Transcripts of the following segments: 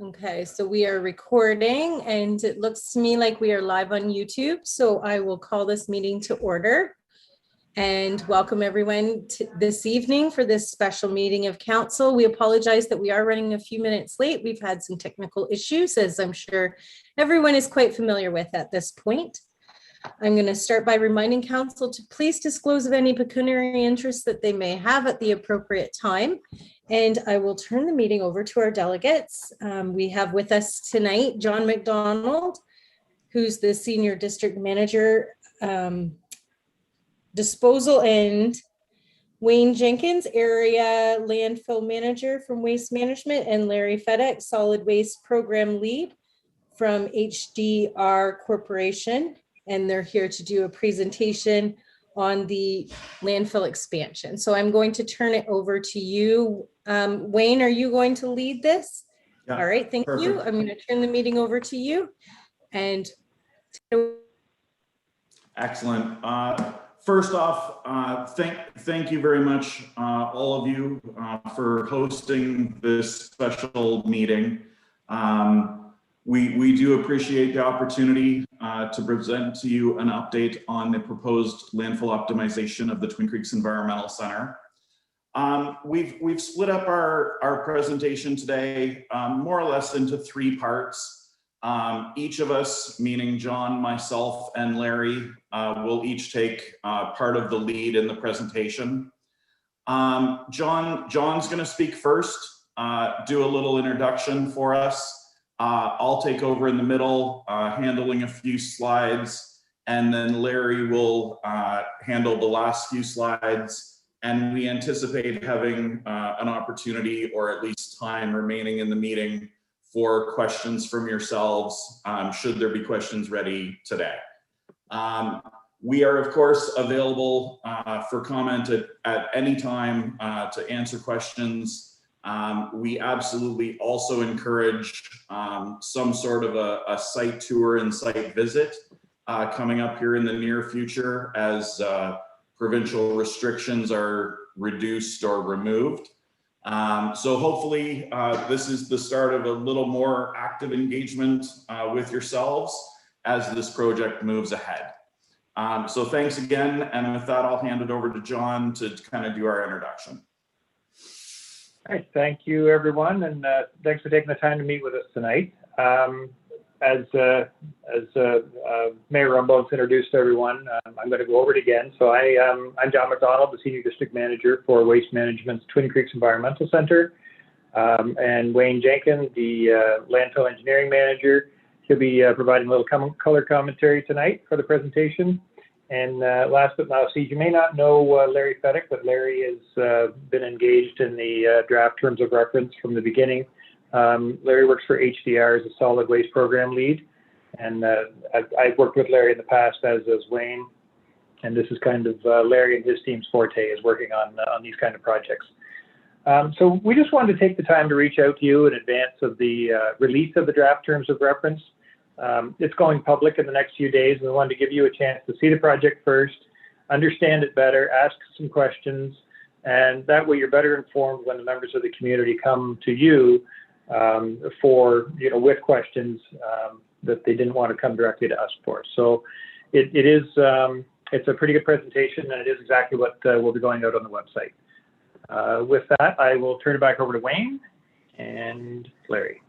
Okay, so we are recording and it looks to me like we are live on YouTube. So I will call this meeting to order and welcome everyone to this evening for this special meeting of council. We apologize that we are running a few minutes late. We've had some technical issues, as I'm sure everyone is quite familiar with at this point. I'm going to start by reminding council to please disclose of any pecuniary interests that they may have at the appropriate time. And I will turn the meeting over to our delegates. We have with us tonight John McDonald, who's the Senior District Manager, Disposal, and Wayne Jenkins, Area Landfill Manager from Waste Management, and Larry Fedex, Solid Waste Program Lead from HDR Corporation. And they're here to do a presentation on the landfill expansion. So I'm going to turn it over to you. Wayne, are you going to lead this? Yeah, all right, thank you. I'm going to turn the meeting over to you. And excellent. First off, thank you very much, all of you, for hosting this special meeting. We do appreciate the opportunity to present to you an update on the proposed landfill optimization of the Twin Creeks Environmental Center. We've split up our presentation today more or less into three parts. Each of us, meaning John, myself, and Larry, will each take part of the lead in the presentation. John's going to speak first, do a little introduction for us. I'll take over in the middle, handling a few slides, and then Larry will handle the last few slides. And we anticipate having an opportunity, or at least time remaining in the meeting, for questions from yourselves, should there be questions ready today. We are, of course, available for comment at any time to answer questions. We absolutely also encourage some sort of a site tour and site visit coming up here in the near future as provincial restrictions are reduced or removed. So hopefully this is the start of a little more active engagement with yourselves as this project moves ahead. So thanks again. And with that, I'll hand it over to John to kind of do our introduction. All right, thank you, everyone, and thanks for taking the time to meet with us tonight. As Mayor Rumbone's introduced everyone, I'm going to go over it again. So I'm John McDonald, the Senior District Manager for Waste Management's Twin Creeks Environmental Center, and Wayne Jenkins, the Landfill Engineering Manager. He'll be providing a little color commentary tonight for the presentation. And last but not least, you may not know Larry Fedex, but Larry has been engaged in the draft terms of reference from the beginning. Larry works for HDR as a solid waste program lead. And I've worked with Larry in the past, as does Wayne. And this is kind of Larry and his team's forte, is working on these kind of projects. So we just wanted to take the time to reach out to you in advance of the release of the draft terms of reference. It's going public in the next few days, and we wanted to give you a chance to see the project first, understand it better, ask some questions, and that way you're better informed when the members of the community come to you for, with questions that they didn't want to come directly to us for. So it's a pretty good presentation, and it is exactly what will be going out on the website. With that, I will turn it back over to Wayne and Larry.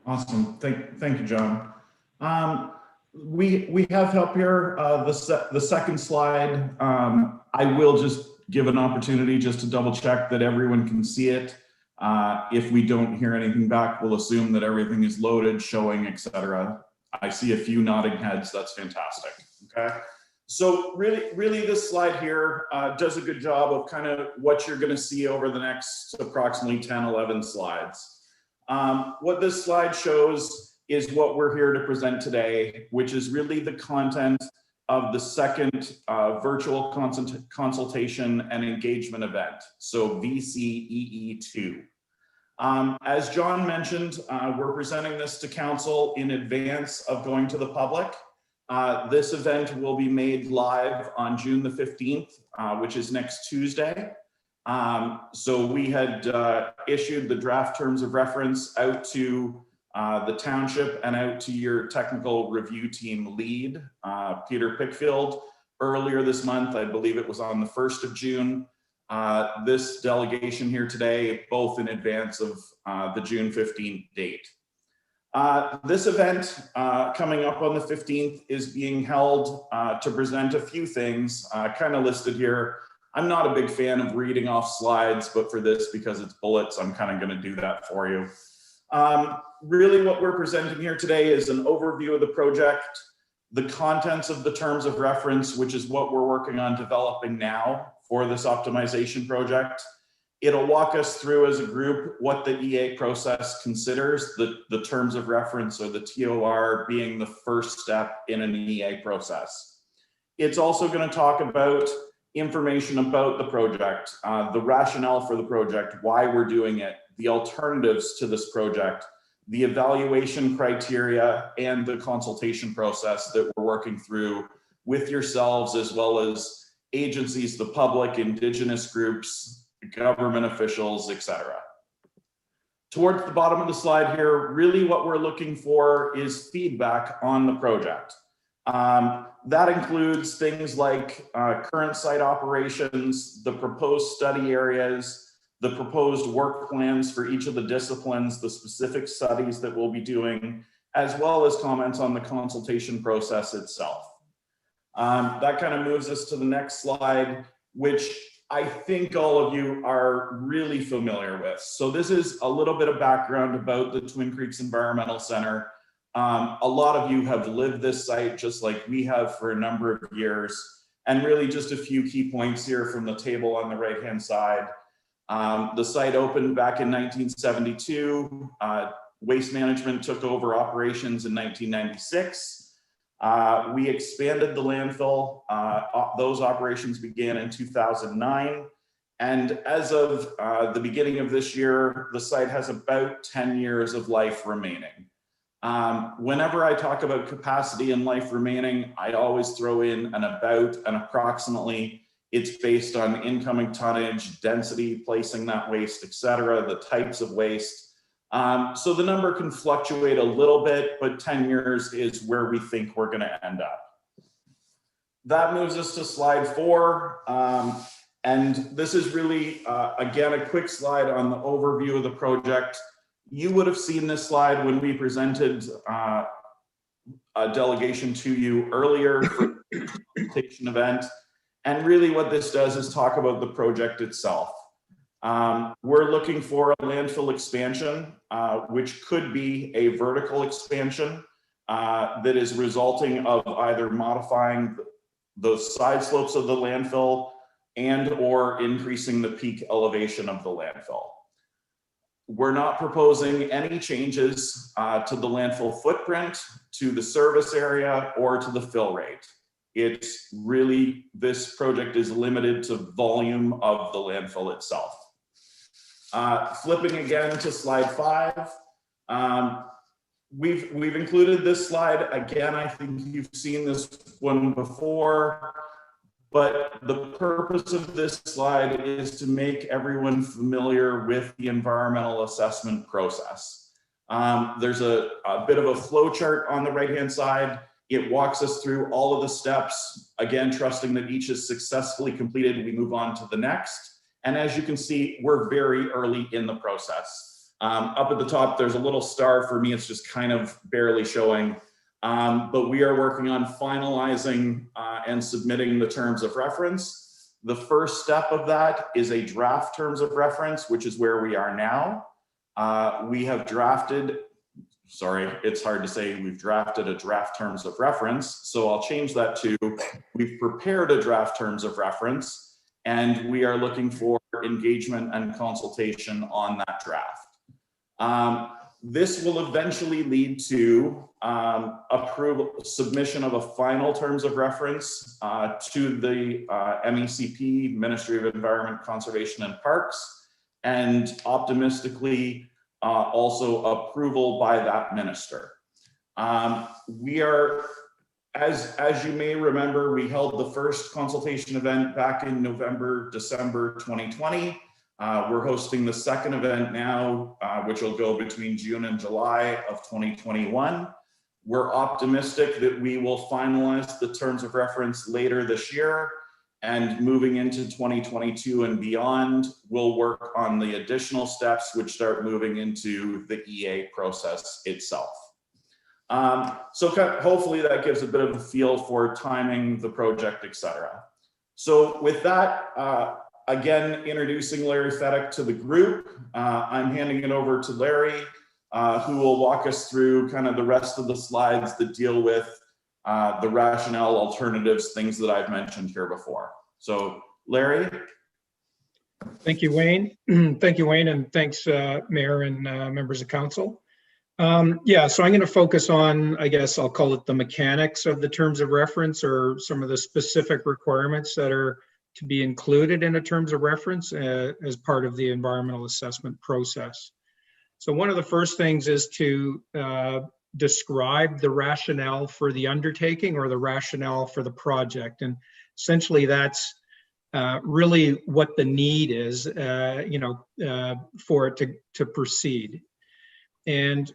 Awesome. Thank you, John. We have up here the second slide. I will just give an opportunity just to double check that everyone can see it. If we don't hear anything back, we'll assume that everything is loaded, showing, etc. I see a few nodding heads. That's fantastic. Okay. So really this slide here does a good job of kind of what you're going to see over the next approximately 10, 11 slides. What this slide shows is what we're here to present today, which is really the content of the second virtual consultation and engagement event, so VCEE2. As John mentioned, we're presenting this to council in advance of going to the public. This event will be made live on June the 15th, which is next Tuesday. So we had issued the draft terms of reference out to the township and out to your technical review team lead, Peter Pickfield, earlier this month. I believe it was on the 1st of June. This delegation here today, both in advance of the June 15th date. This event coming up on the 15th is being held to present a few things kind of listed here. I'm not a big fan of reading off slides, but for this, because it's bullets, I'm kind of going to do that for you. Really what we're presenting here today is an overview of the project, the contents of the terms of reference, which is what we're working on developing now for this optimization project. It'll walk us through as a group what the EA process considers, the terms of reference, or the TOR being the first step in an EA process. It's also going to talk about information about the project, the rationale for the project, why we're doing it, the alternatives to this project, the evaluation criteria, and the consultation process that we're working through with yourselves, as well as agencies, the public, Indigenous groups, government officials, etc. Towards the bottom of the slide here, really what we're looking for is feedback on the project. That includes things like current site operations, the proposed study areas, the proposed work plans for each of the disciplines, the specific studies that we'll be doing, as well as comments on the consultation process itself. That kind of moves us to the next slide, which I think all of you are really familiar with. So this is a little bit of background about the Twin Creeks Environmental Center. A lot of you have lived this site just like we have for a number of years. And really just a few key points here from the table on the right-hand side. The site opened back in 1972. Waste Management took over operations in 1996. We expanded the landfill. Those operations began in 2009. And as of the beginning of this year, the site has about 10 years of life remaining. Whenever I talk about capacity and life remaining, I always throw in an about and approximately. It's based on incoming tonnage, density, placing that waste, etc., the types of waste. So the number can fluctuate a little bit, but 10 years is where we think we're going to end up. That moves us to slide 4. And this is really, again, a quick slide on the overview of the project. You would have seen this slide when we presented a delegation to you earlier for the consultation event. And really what this does is talk about the project itself. We're looking for a landfill expansion, which could be a vertical expansion that is resulting of either modifying the side slopes of the landfill and or increasing the peak elevation of the landfill. We're not proposing any changes to the landfill footprint, to the service area, or to the fill rate. It's really, this project is limited to volume of the landfill itself. Flipping again to slide 5. We've included this slide. Again, I think you've seen this one before, but the purpose of this slide is to make everyone familiar with the environmental assessment process. There's a bit of a flow chart on the right-hand side. It walks us through all of the steps. Again, trusting that each is successfully completed, we move on to the next. And as you can see, we're very early in the process. Up at the top, there's a little star for me. It's just kind of barely showing. But we are working on finalizing and submitting the terms of reference. The first step of that is a draft terms of reference, which is where we are now. We have drafted, sorry, it's hard to say we've drafted a draft terms of reference. So I'll change that to we've prepared a draft terms of reference, and we are looking for engagement and consultation on that draft. This will eventually lead to approval, submission of a final terms of reference to the MECP, Ministry of Environment, Conservation and Parks, and optimistically also approval by that minister. We are as you may remember, we held the first consultation event back in November, December 2020. We're hosting the second event now, which will go between June and July of 2021. We're optimistic that we will finalize the terms of reference later this year, and moving into 2022 and beyond, we'll work on the additional steps which start moving into the EA process itself. So hopefully that gives a bit of a feel for timing the project, etc. So with that, again, introducing Larry Fedek to the group, I'm handing it over to Larry, who will walk us through kind of the rest of the slides that deal with the rationale, alternatives, things that I've mentioned here before. So Larry. Thank you, Wayne. Thank you, Wayne, and thanks, Mayor and members of council. Yeah, so I'm going to focus on, I guess I'll call it the mechanics of the terms of reference, or some of the specific requirements that are to be included in a terms of reference as part of the environmental assessment process. So one of the first things is to describe the rationale for the undertaking, or the rationale for the project. And essentially that's really what the need is, for it to proceed. And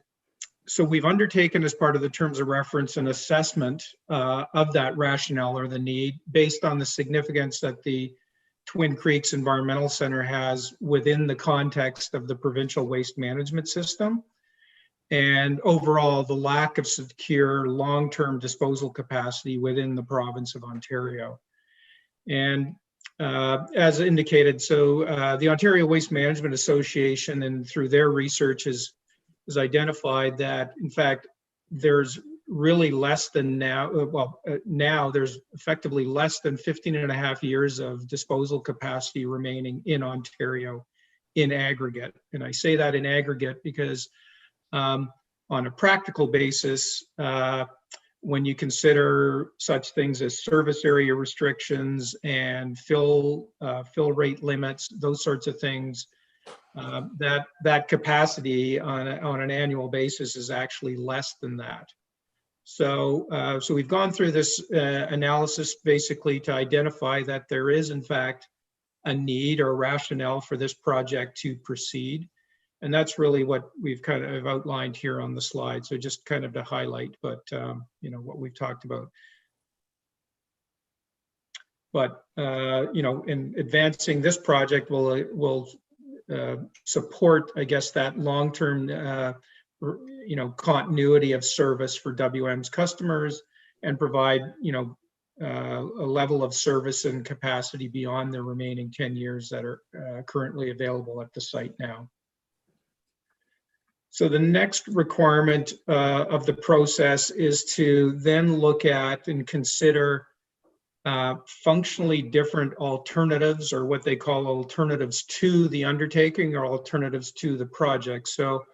so we've undertaken, as part of the terms of reference, an assessment of that rationale or the need based on the significance that the Twin Creeks Environmental Center has within the context of the provincial waste management system, and overall the lack of secure long-term disposal capacity within the province of Ontario. And as indicated, so the Ontario Waste Management Association, and through their research, has identified that, in fact, there's really less than now there's effectively less than 15.5 years of disposal capacity remaining in Ontario in aggregate. And I say that in aggregate because on a practical basis, when you consider such things as service area restrictions and fill rate limits, those sorts of things, that capacity on an annual basis is actually less than that. So we've gone through this analysis basically to identify that there is in fact a need or rationale for this project to proceed. And that's really what we've kind of outlined here on the slide. So just kind of to highlight, but what we've talked about. But in advancing this project will support, I guess, that long-term continuity of service for WM's customers, and provide a level of service and capacity beyond the remaining 10 years that are currently available at the site now. So the next requirement of the process is to then look at and consider functionally different alternatives, or what they call alternatives to the undertaking, or alternatives to the project. So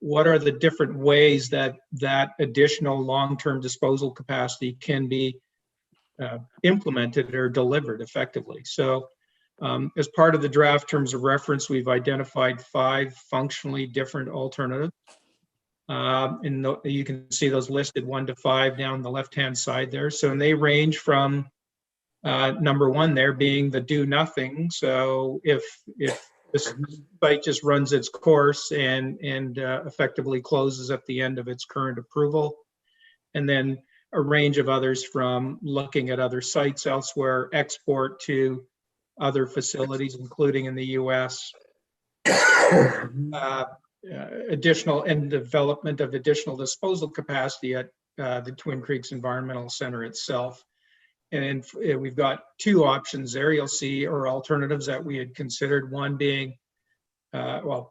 what are the different ways that additional long-term disposal capacity can be implemented or delivered effectively? So as part of the draft terms of reference, we've identified 5 functionally different alternatives. And you can see those listed 1 to 5 down the left-hand side there. So, and they range from number 1 there being the do nothing. So if this site just runs its course and effectively closes at the end of its current approval, and then a range of others from looking at other sites elsewhere, export to other facilities, including in the US, additional and development of additional disposal capacity at the Twin Creeks Environmental Center itself. And we've got 2 options there you'll see, or alternatives that we had considered. One being,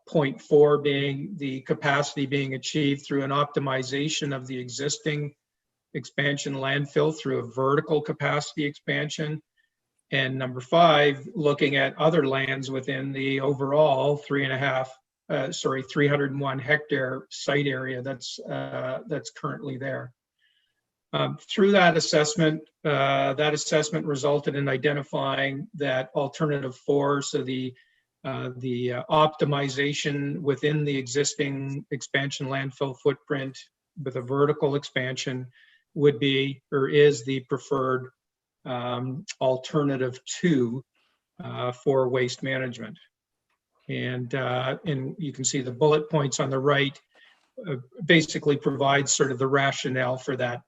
point 4 being the capacity being achieved through an optimization of the existing expansion landfill through a vertical capacity expansion. And number 5, looking at other lands within the overall 301 hectare site area that's currently there. Through that assessment resulted in identifying that alternative 4, so the optimization within the existing expansion landfill footprint with a vertical expansion, would be or is the preferred alternative to for waste management. And you can see the bullet points on the right basically provide sort of the rationale for that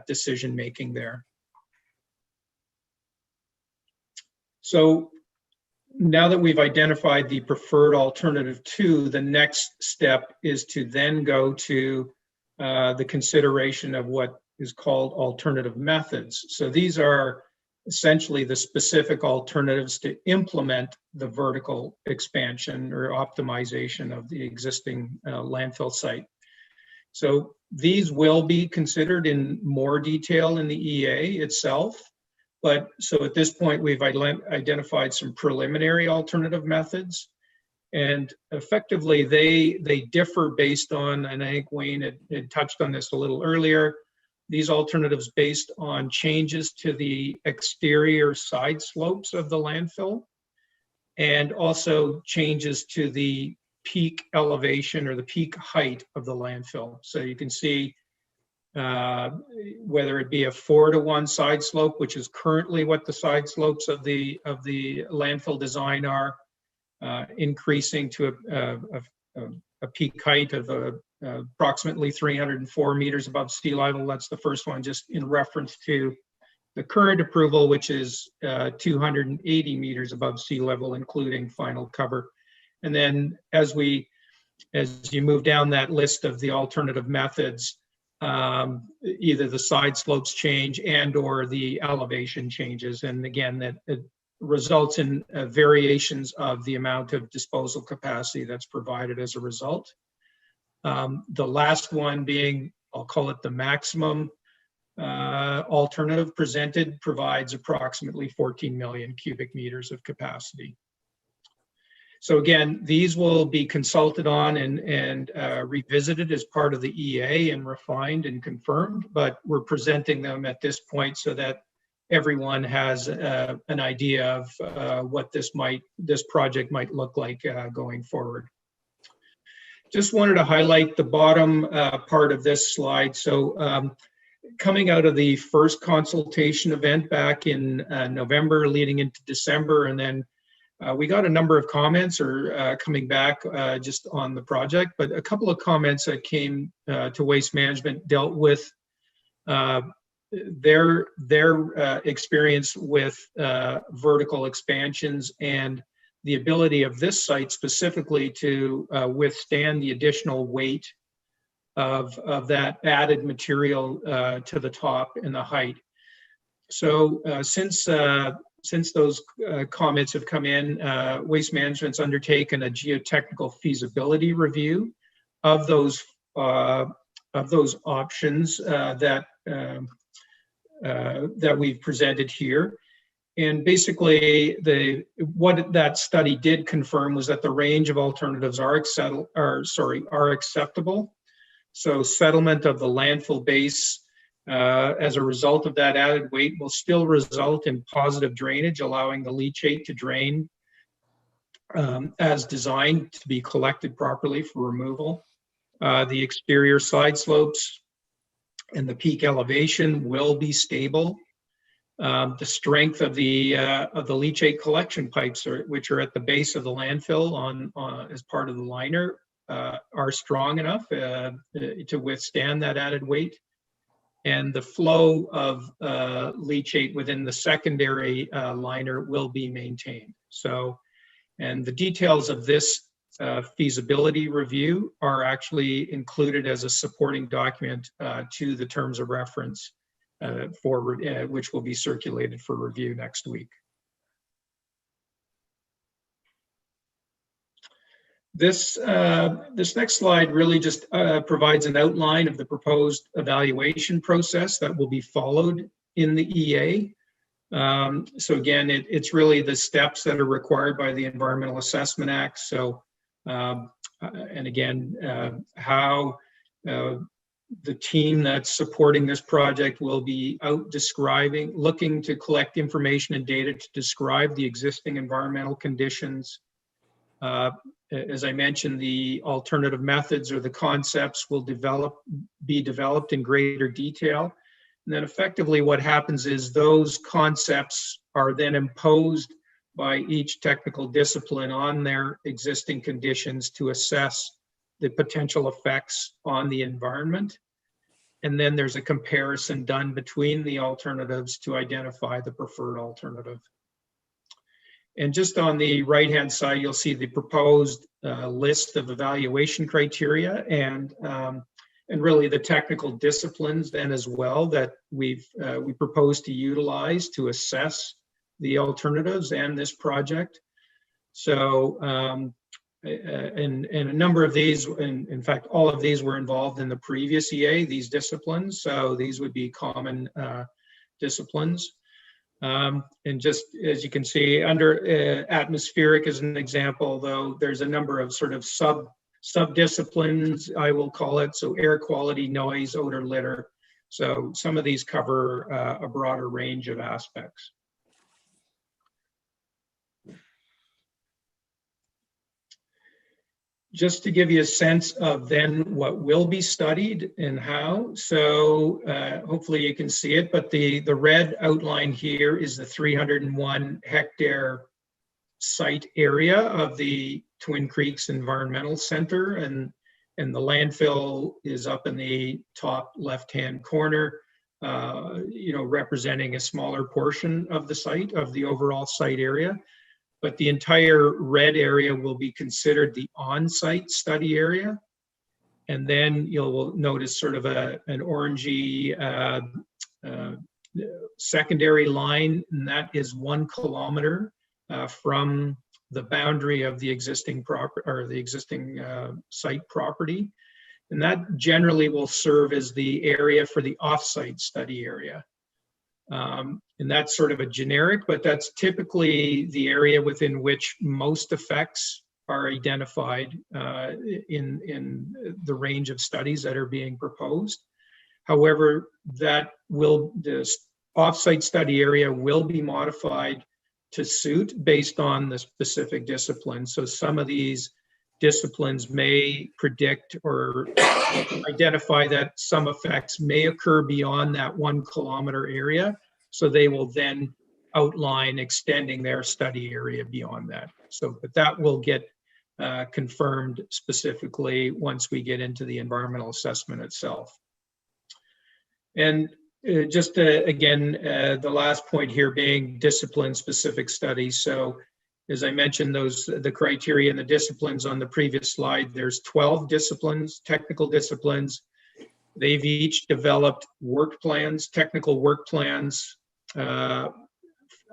decision making there. So now that we've identified the preferred alternative two, the next step is to then go to the consideration of what is called alternative methods. So these are essentially the specific alternatives to implement the vertical expansion or optimization of the existing landfill site. So these will be considered in more detail in the EA itself. But so at this point, we've identified some preliminary alternative methods, and effectively they differ based on, and I think Wayne had touched on this a little earlier, these alternatives based on changes to the exterior side slopes of the landfill, and also changes to the peak elevation or the peak height of the landfill. So you can see whether it be a 4-to-1 side slope, which is currently what the side slopes of the landfill design are, increasing to a peak height of approximately 304 meters above sea level. That's the first one, just in reference to the current approval, which is 280 meters above sea level, including final cover. And then as you move down that list of the alternative methods, either the side slopes change and or the elevation changes. And again, that it results in variations of the amount of disposal capacity that's provided as a result. The last one being, I'll call it the maximum alternative presented, provides approximately 14 million cubic meters of capacity. So again, these will be consulted on and revisited as part of the EA and refined and confirmed, but we're presenting them at this point so that everyone has an idea of what this project might look like going forward. Just wanted to highlight the bottom part of this slide. So coming out of the first consultation event back in November leading into December, and then we got a number of comments coming back just on the project, but a couple of comments that came to Waste Management dealt with their experience with vertical expansions and the ability of this site specifically to withstand the additional weight of that added material to the top and the height. So since those comments have come in, Waste Management's undertaken a geotechnical feasibility review of those options that we've presented here. And basically, what that study did confirm was that the range of alternatives are acceptable. So settlement of the landfill base as a result of that added weight will still result in positive drainage, allowing the leachate to drain as designed to be collected properly for removal. The exterior side slopes and the peak elevation will be stable. The strength of the leachate collection pipes, which are at the base of the landfill as part of the liner, are strong enough to withstand that added weight. And the flow of leachate within the secondary liner will be maintained. So, and the details of this feasibility review are actually included as a supporting document to the terms of reference which will be circulated for review next week. This next slide really just provides an outline of the proposed evaluation process that will be followed in the EA. So again, it's really the steps that are required by the Environmental Assessment Act. So, and again, how the team that's supporting this project will be out looking to collect information and data to describe the existing environmental conditions. As I mentioned, the alternative methods or the concepts will be developed in greater detail. And then effectively what happens is those concepts are then imposed by each technical discipline on their existing conditions to assess the potential effects on the environment. And then there's a comparison done between the alternatives to identify the preferred alternative. And just on the right-hand side, you'll see the proposed list of evaluation criteria and really the technical disciplines then as well that we propose to utilize to assess the alternatives and this project. So, and a number of these, in fact, all of these were involved in the previous EA, these disciplines. So these would be common disciplines. And just as you can see, under atmospheric as an example, though, there's a number of sort of sub-disciplines, I will call it. So air quality, noise, odor, litter. So some of these cover a broader range of aspects. Just to give you a sense of then what will be studied and how. So hopefully you can see it, but the red outline here is the 301 hectare site area of the Twin Creeks Environmental Center, and the landfill is up in the top left-hand corner, representing a smaller portion of the site, of the overall site area. But the entire red area will be considered the on-site study area. And then you'll notice sort of an orangey secondary line, and that is 1 kilometer from the boundary of the existing property or the existing site property. And that generally will serve as the area for the off-site study area. And that's sort of a generic, but that's typically the area within which most effects are identified in the range of studies that are being proposed. However, this off-site study area will be modified to suit based on the specific discipline. So some of these disciplines may predict or identify that some effects may occur beyond that 1 kilometer area. So they will then outline extending their study area beyond that. So, but that will get confirmed specifically once we get into the environmental assessment itself. And just again, the last point here being discipline-specific studies. So as I mentioned, the criteria and the disciplines on the previous slide, there's 12 disciplines, technical disciplines. They've each developed work plans, technical work plans,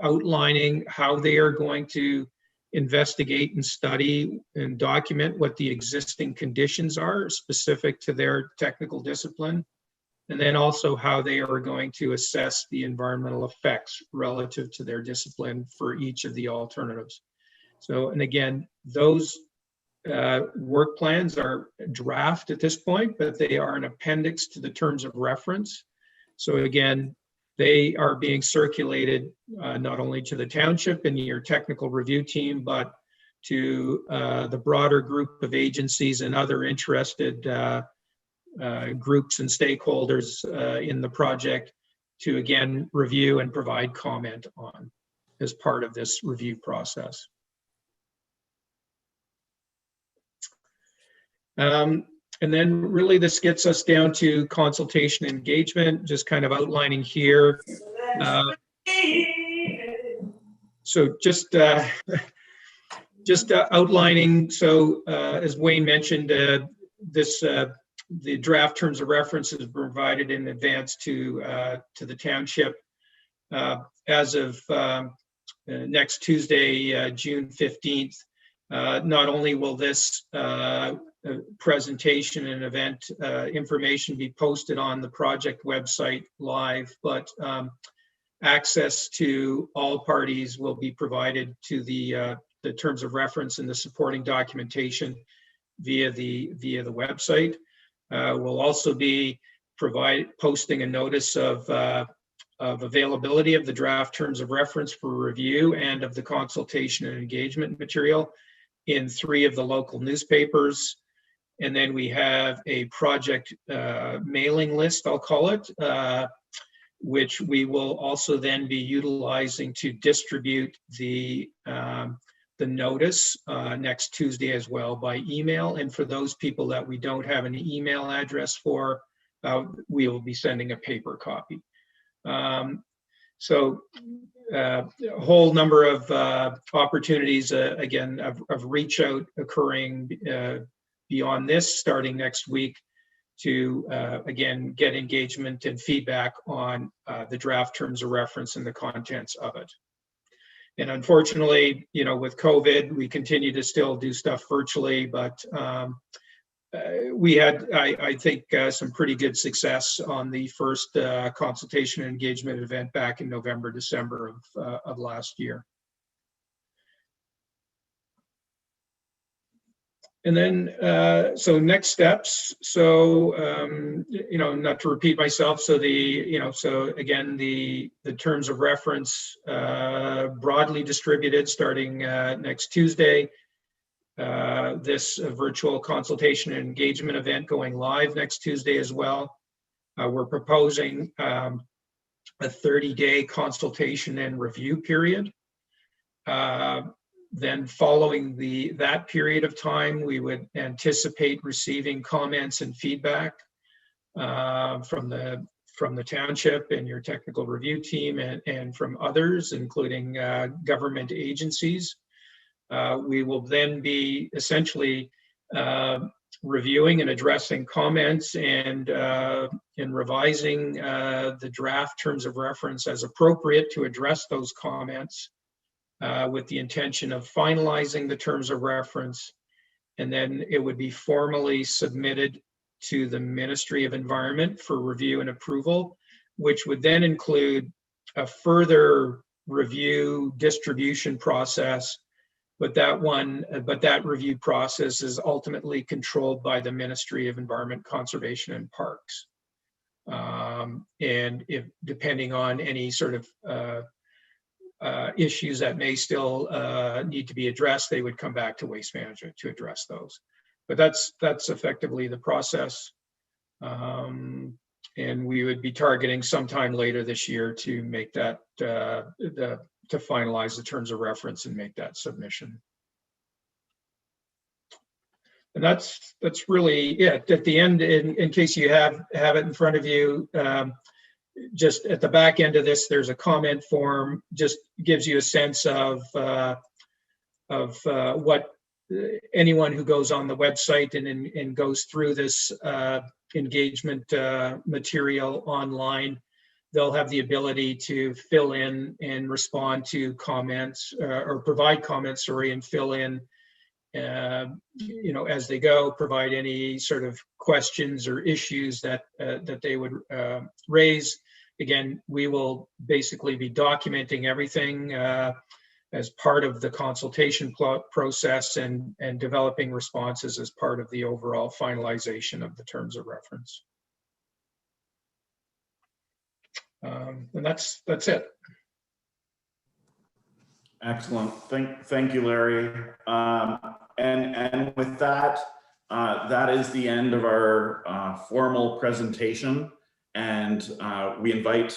outlining how they are going to investigate and study and document what the existing conditions are specific to their technical discipline, and then also how they are going to assess the environmental effects relative to their discipline for each of the alternatives. So, and again, those work plans are draft at this point, but they are an appendix to the terms of reference. So again, they are being circulated not only to the township and your technical review team, but to the broader group of agencies and other interested groups and stakeholders in the project to again review and provide comment on as part of this review process. And then really this gets us down to consultation engagement, just kind of outlining here. So just outlining, so as Wayne mentioned, the draft terms of reference is provided in advance to the township. As of next Tuesday, June 15th, not only will this presentation and event information be posted on the project website live, but access to all parties will be provided to the terms of reference and the supporting documentation via the website. We'll also be posting a notice of availability of the draft terms of reference for review and of the consultation and engagement material in 3 of the local newspapers. And then we have a project mailing list, I'll call it, which we will also then be utilizing to distribute the notice next Tuesday as well by email. And for those people that we don't have an email address for, we will be sending a paper copy. So a whole number of opportunities, again, of reach out occurring beyond this, starting next week, to again get engagement and feedback on the draft terms of reference and the contents of it. And unfortunately, with COVID, we continue to still do stuff virtually, but we had, I think, some pretty good success on the first consultation and engagement event back in November, December of last year. And then, so next steps. So, not to repeat myself. So so again, the terms of reference broadly distributed starting next Tuesday. This virtual consultation and engagement event going live next Tuesday as well. We're proposing a 30-day consultation and review period. Then following that period of time, we would anticipate receiving comments and feedback from the township and your technical review team and from others, including government agencies. We will then be essentially reviewing and addressing comments and revising the draft terms of reference as appropriate to address those comments, with the intention of finalizing the terms of reference. And then it would be formally submitted to the Ministry of Environment for review and approval, which would then include a further review distribution process. But that review process is ultimately controlled by the Ministry of Environment, Conservation and Parks. And if depending on any sort of issues that may still need to be addressed, they would come back to Waste Management to address those. But that's effectively the process. And we would be targeting sometime later this year to make that to finalize the terms of reference and make that submission. And that's really it. At the end, in case you have it in front of you, just at the back end of this, there's a comment form. Just gives you a sense of what anyone who goes on the website and goes through this engagement material online, they'll have the ability to fill in and respond to comments or provide comments, and fill in, as they go, provide any sort of questions or issues that they would raise. Again, we will basically be documenting everything as part of the consultation process and developing responses as part of the overall finalization of the terms of reference. And that's it. Excellent. Thank you, Larry. And with that, that is the end of our formal presentation. And we invite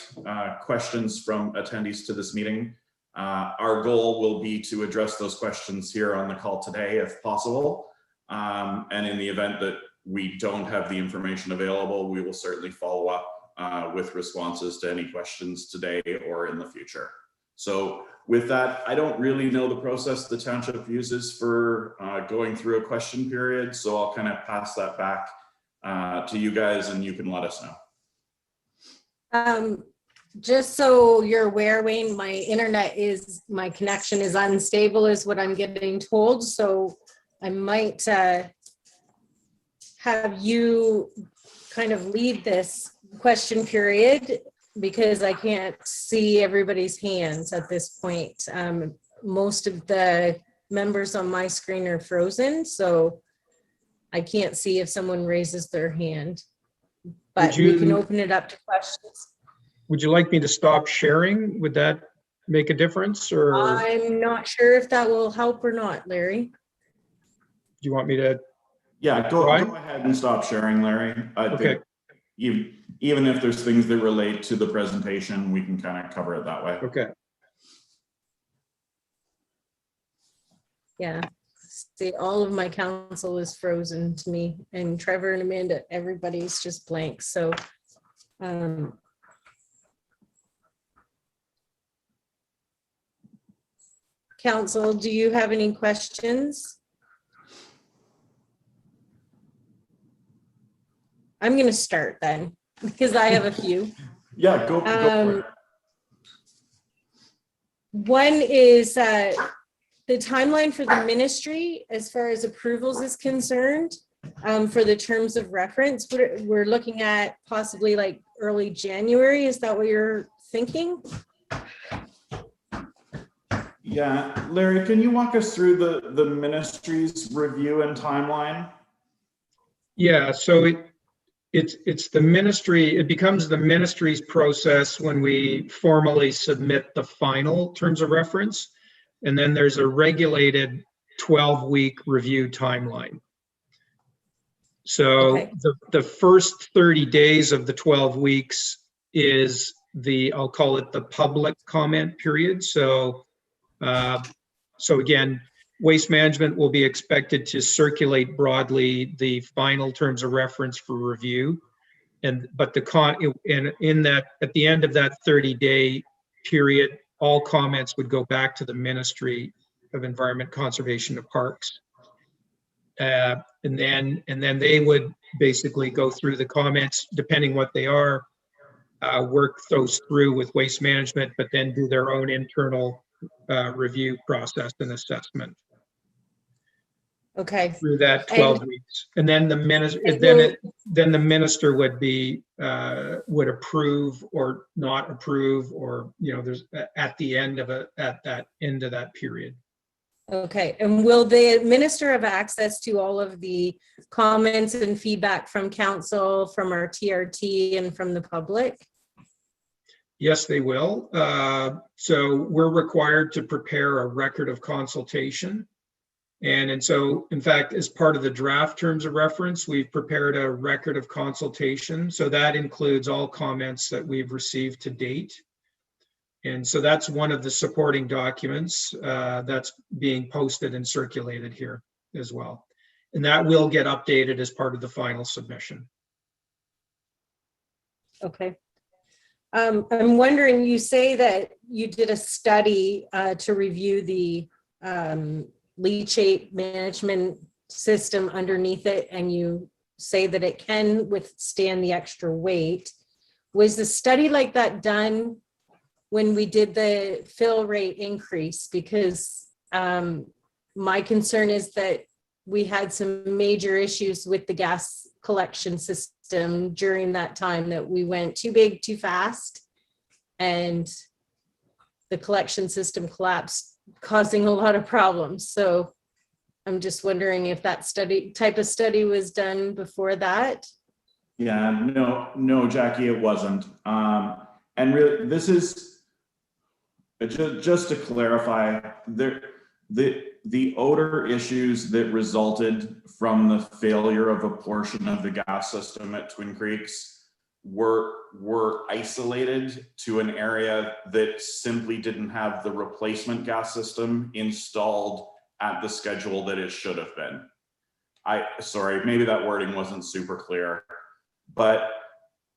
questions from attendees to this meeting. Our goal will be to address those questions here on the call today, if possible. And in the event that we don't have the information available, we will certainly follow up with responses to any questions today or in the future. So with that, I don't really know the process the township uses for going through a question period. So I'll kind of pass that back to you guys and you can let us know. Just so you're aware, Wayne, my connection is unstable is what I'm getting told. So I might have you kind of lead this question period because I can't see everybody's hands at this point. Most of the members on my screen are frozen, so I can't see if someone raises their hand, but we can open it up to questions. Would you like me to stop sharing? Would that make a difference? Or I'm not sure if that will help or not, Larry. Do you want me to? Yeah, go ahead and stop sharing, Larry. Okay. even if there's things that relate to the presentation, we can kind of cover it that way. Okay. Yeah. See, all of my council is frozen to me, and Trevor and Amanda, everybody's just blank. So, council, do you have any questions? I'm going to start then, because I have a few. Yeah, go for it. One is the timeline for the ministry as far as approvals is concerned, for the terms of reference. We're looking at possibly like early January. Is that what you're thinking? Yeah, Larry, can you walk us through the ministry's review and timeline? Yeah, so it's the ministry, it becomes the ministry's process when we formally submit the final terms of reference. And then there's a regulated 12-week review timeline. So Okay. the first 30 days of the 12 weeks is I'll call it the public comment period. So again, Waste Management will be expected to circulate broadly the final terms of reference for review. But in that, at the end of that 30-day period, all comments would go back to the Ministry of Environment, Conservation and Parks. And then they would basically go through the comments, depending what they are, work those through with Waste Management, but then do their own internal review process and assessment. Okay. Through that 12 weeks, and then the minister, then the minister would approve or not approve, or there's at that end of that period. Okay, and will the minister have access to all of the comments and feedback from council, from our TRT, and from the public? Yes, they will. So we're required to prepare a record of consultation. And so, in fact, as part of the draft terms of reference, we've prepared a record of consultation. So that includes all comments that we've received to date. And so that's one of the supporting documents that's being posted and circulated here as well. And that will get updated as part of the final submission. Okay. I'm wondering, you say that you did a study to review the leachate management system underneath it, and you say that it can withstand the extra weight. Was the study like that done when we did the fill rate increase? Because my concern is that we had some major issues with the gas collection system during that time, that we went too big, too fast, and the collection system collapsed, causing a lot of problems. So I'm just wondering if that type of study was done before that. Yeah, no, Jackie, it wasn't. And really, this is just to clarify, the odor issues that resulted from the failure of a portion of the gas system at Twin Creeks were isolated to an area that simply didn't have the replacement gas system installed at the schedule that it should have been. Sorry, maybe that wording wasn't super clear, but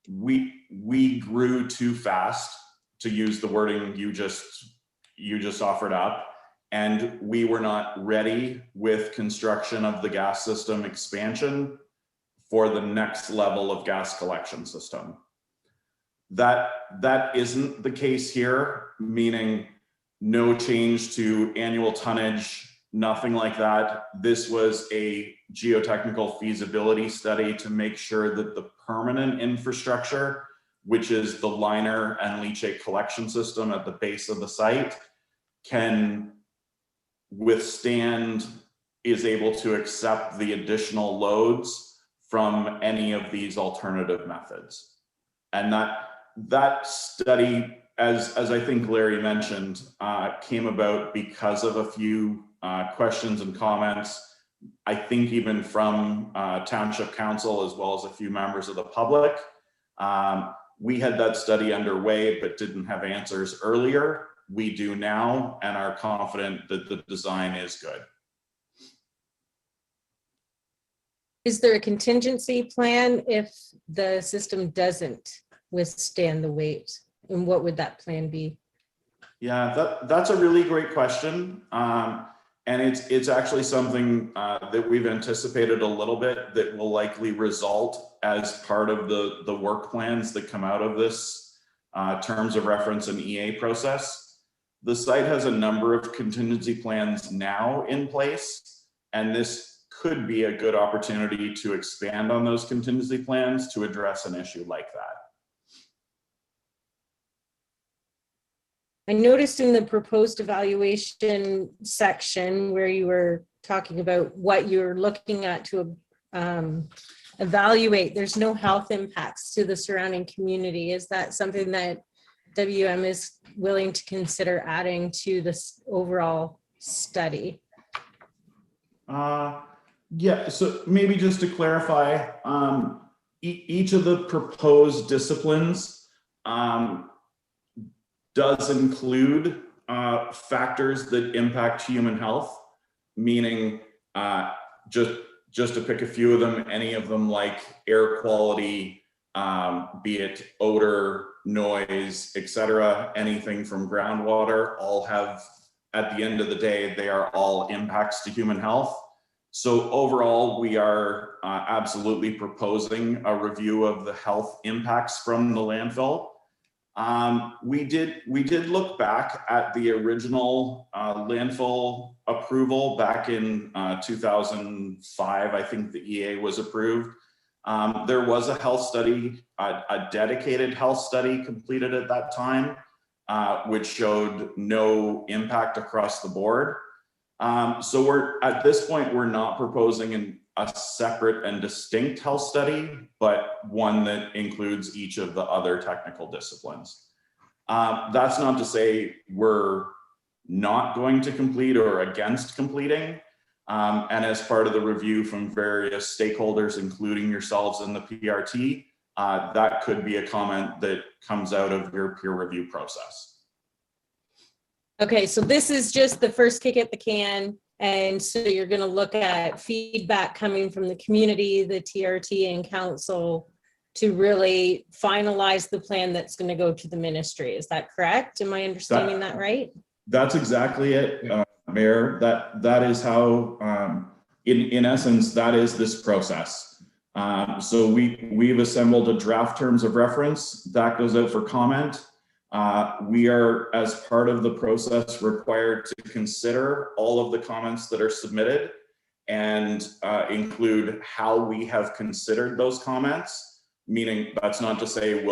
we grew too fast, to use the wording you just offered up, and we were not ready with construction of the gas system expansion for the next level of gas collection system. That isn't the case here, meaning no change to annual tonnage, nothing like that. This was a geotechnical feasibility study to make sure that the permanent infrastructure, which is the liner and leachate collection system at the base of the site, can withstand, is able to accept the additional loads from any of these alternative methods. And that study, as I think Larry mentioned, came about because of a few questions and comments, I think even from Township Council, as well as a few members of the public. We had that study underway, but didn't have answers earlier. We do now, and are confident that the design is good. Is there a contingency plan if the system doesn't withstand the weight? And what would that plan be? Yeah, that's a really great question. And it's actually something that we've anticipated a little bit that will likely result as part of the work plans that come out of this terms of reference and EA process. The site has a number of contingency plans now in place, and this could be a good opportunity to expand on those contingency plans to address an issue like that. I noticed in the proposed evaluation section where you were talking about what you're looking at to evaluate, there's no health impacts to the surrounding community. Is that something that WM is willing to consider adding to this overall study? Yeah, so maybe just to clarify, each of the proposed disciplines does include factors that impact human health, meaning just to pick a few of them, any of them like air quality, be it odor, noise, etc., anything from groundwater, all have, at the end of the day, they are all impacts to human health. So overall, we are absolutely proposing a review of the health impacts from the landfill. We did look back at the original landfill approval back in 2005. I think the EA was approved. There was a health study, a dedicated health study completed at that time, which showed no impact across the board. So we're at this point, we're not proposing a separate and distinct health study, but one that includes each of the other technical disciplines. That's not to say we're not going to complete or against completing. And as part of the review from various stakeholders, including yourselves in the PRT, that could be a comment that comes out of your peer review process. Okay, so this is just the first kick at the can. And so you're going to look at feedback coming from the community, the TRT and council to really finalize the plan that's going to go to the ministry. Is that correct? Am I understanding that right? That's exactly it, Mayor. That is how, in essence, that is this process. So we've assembled a draft terms of reference that goes out for comment. We are, as part of the process, required to consider all of the comments that are submitted and include how we have considered those comments, meaning that's not to say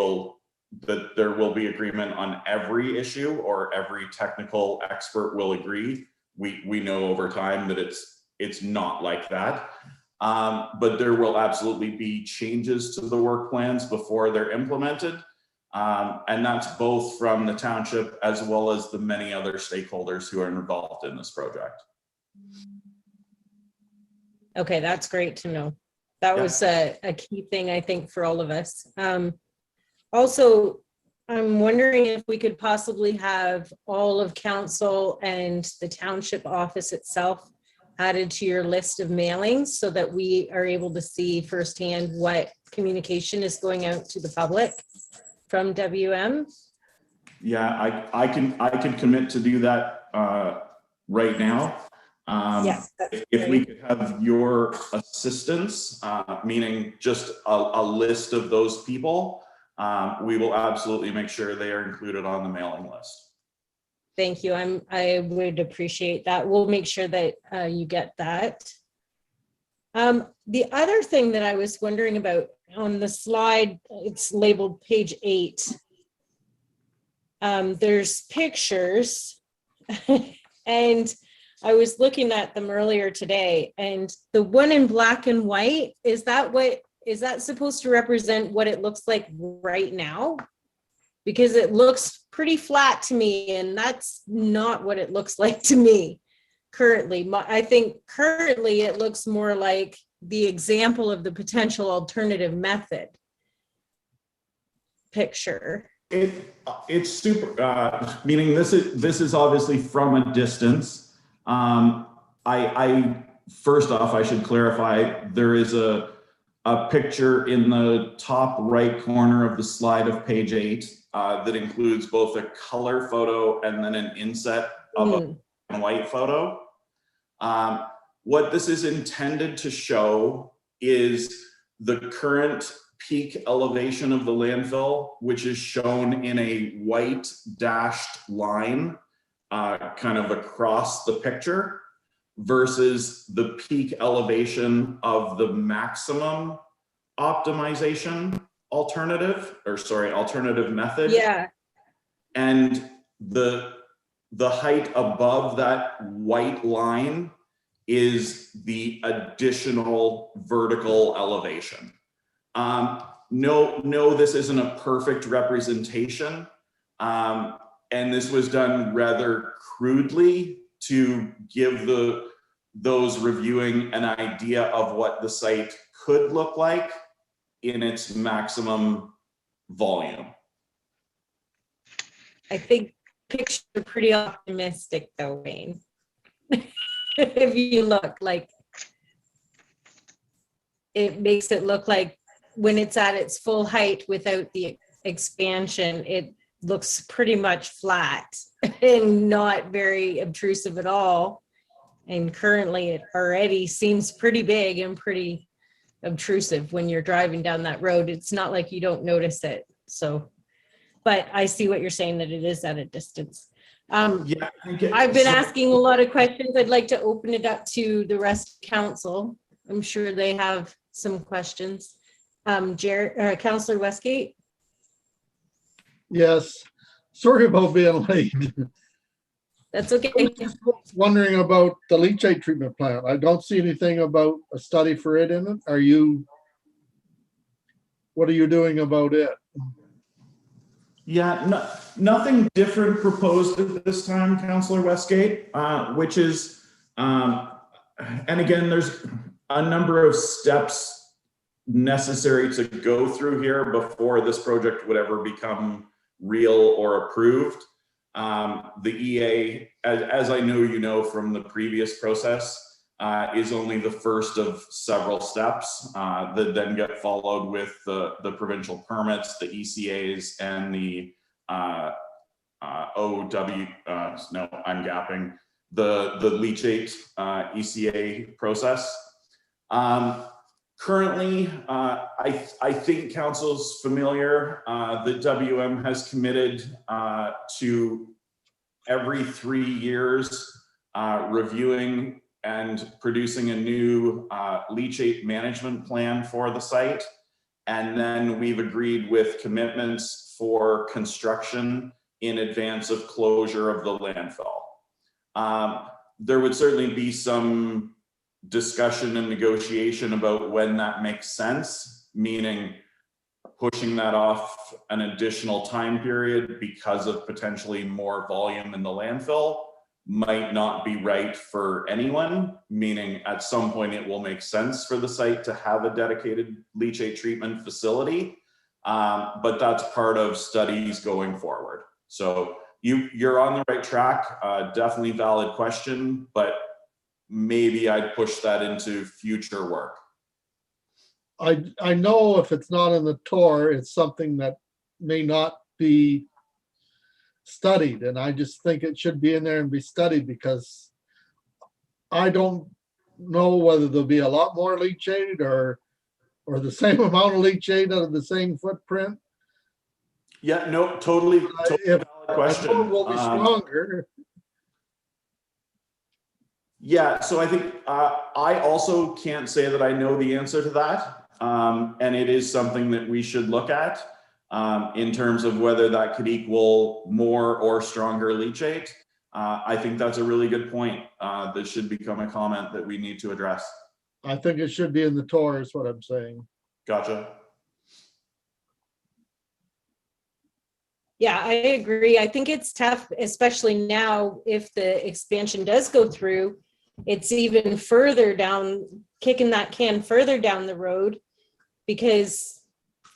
that there will be agreement on every issue or every technical expert will agree. We know over time that it's not like that, but there will absolutely be changes to the work plans before they're implemented. And that's both from the township as well as the many other stakeholders who are involved in this project. Okay, that's great to know. That was a key thing, I think, for all of us. Also, I'm wondering if we could possibly have all of council and the township office itself added to your list of mailings so that we are able to see firsthand what communication is going out to the public from WM. Yeah, I can commit to do that right now. Yes, if we could have your assistance, meaning just a list of those people, we will absolutely make sure they are included on the mailing list. Thank you. I would appreciate that. We'll make sure that you get that. The other thing that I was wondering about on the slide, it's labeled page 8. There's pictures and I was looking at them earlier today, and the one in black and white, is that supposed to represent what it looks like right now? Because it looks pretty flat to me, and that's not what it looks like to me currently. I think currently it looks more like the example of the potential alternative method. picture? It's super, meaning this is obviously from a distance. I first off, I should clarify, there is a picture in the top right corner of the slide of page 8 that includes both a color photo and then an inset of a black and white photo. What this is intended to show is the current peak elevation of the landfill, which is shown in a white dashed line kind of across the picture, versus the peak elevation of the maximum optimization alternative method. Yeah. And the height above that white line is the additional vertical elevation. No, this isn't a perfect representation. And this was done rather crudely to give those reviewing an idea of what the site could look like in its maximum volume. I think pictures are pretty optimistic though, Wayne. If you look, like, it makes it look like when it's at its full height without the expansion, it looks pretty much flat and not very obtrusive at all. And currently it already seems pretty big and pretty obtrusive when you're driving down that road. It's not like you don't notice it. So, but I see what you're saying, that it is at a distance. Yeah, I've been asking a lot of questions. I'd like to open it up to the rest of council. I'm sure they have some questions. Councillor Westgate. Yes, sorry about being late. That's okay. I was just wondering about the leachate treatment plant. I don't see anything about a study for it in it. What are you doing about it? Yeah, nothing different proposed at this time, Councillor Westgate, which is, and again, there's a number of steps necessary to go through here before this project would ever become real or approved. The EA, as I know you know from the previous process, is only the first of several steps that then get followed with the provincial permits, the ECAs, and the the leachate ECA process. Currently, I think council's familiar that WM has committed to every 3 years reviewing and producing a new leachate management plan for the site. And then we've agreed with commitments for construction in advance of closure of the landfill. There would certainly be some discussion and negotiation about when that makes sense, meaning pushing that off an additional time period because of potentially more volume in the landfill might not be right for anyone, meaning at some point it will make sense for the site to have a dedicated leachate treatment facility, but that's part of studies going forward. So you're on the right track, definitely valid question, but maybe I'd push that into future work. I know if it's not in the TOR, it's something that may not be studied, and I just think it should be in there and be studied, because I don't know whether there'll be a lot more leachate or the same amount of leachate out of the same footprint. Yeah, no, totally valid question. I know it will be stronger. Yeah, so I think I also can't say that I know the answer to that. And it is something that we should look at in terms of whether that could equal more or stronger leachate. I think that's a really good point. That should become a comment that we need to address. I think it should be in the TOR is what I'm saying. Gotcha. Yeah, I agree. I think it's tough, especially now if the expansion does go through, it's even further down, kicking that can further down the road, because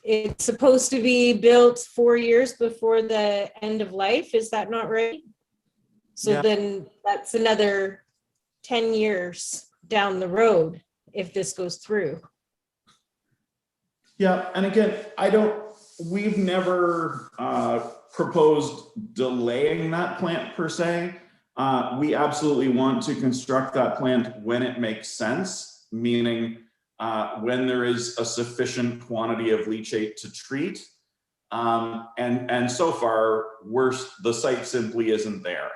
it's supposed to be built 4 years before the end of life. Is that not right? So Yeah. then that's another 10 years down the road if this goes through. Yeah, and again, we've never proposed delaying that plant per se. We absolutely want to construct that plant when it makes sense, meaning when there is a sufficient quantity of leachate to treat. And so far, the site simply isn't there.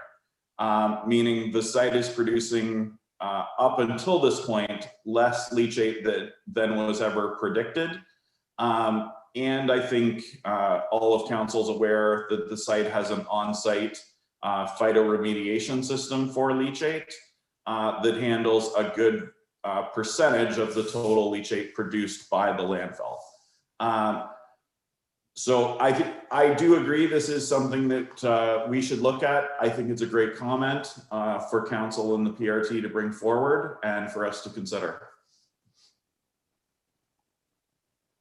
Meaning the site is producing up until this point less leachate than was ever predicted. And I think all of council's aware that the site has an on-site phytoremediation system for leachate that handles a good percentage of the total leachate produced by the landfill. So I do agree this is something that we should look at. I think it's a great comment for council and the PRT to bring forward and for us to consider.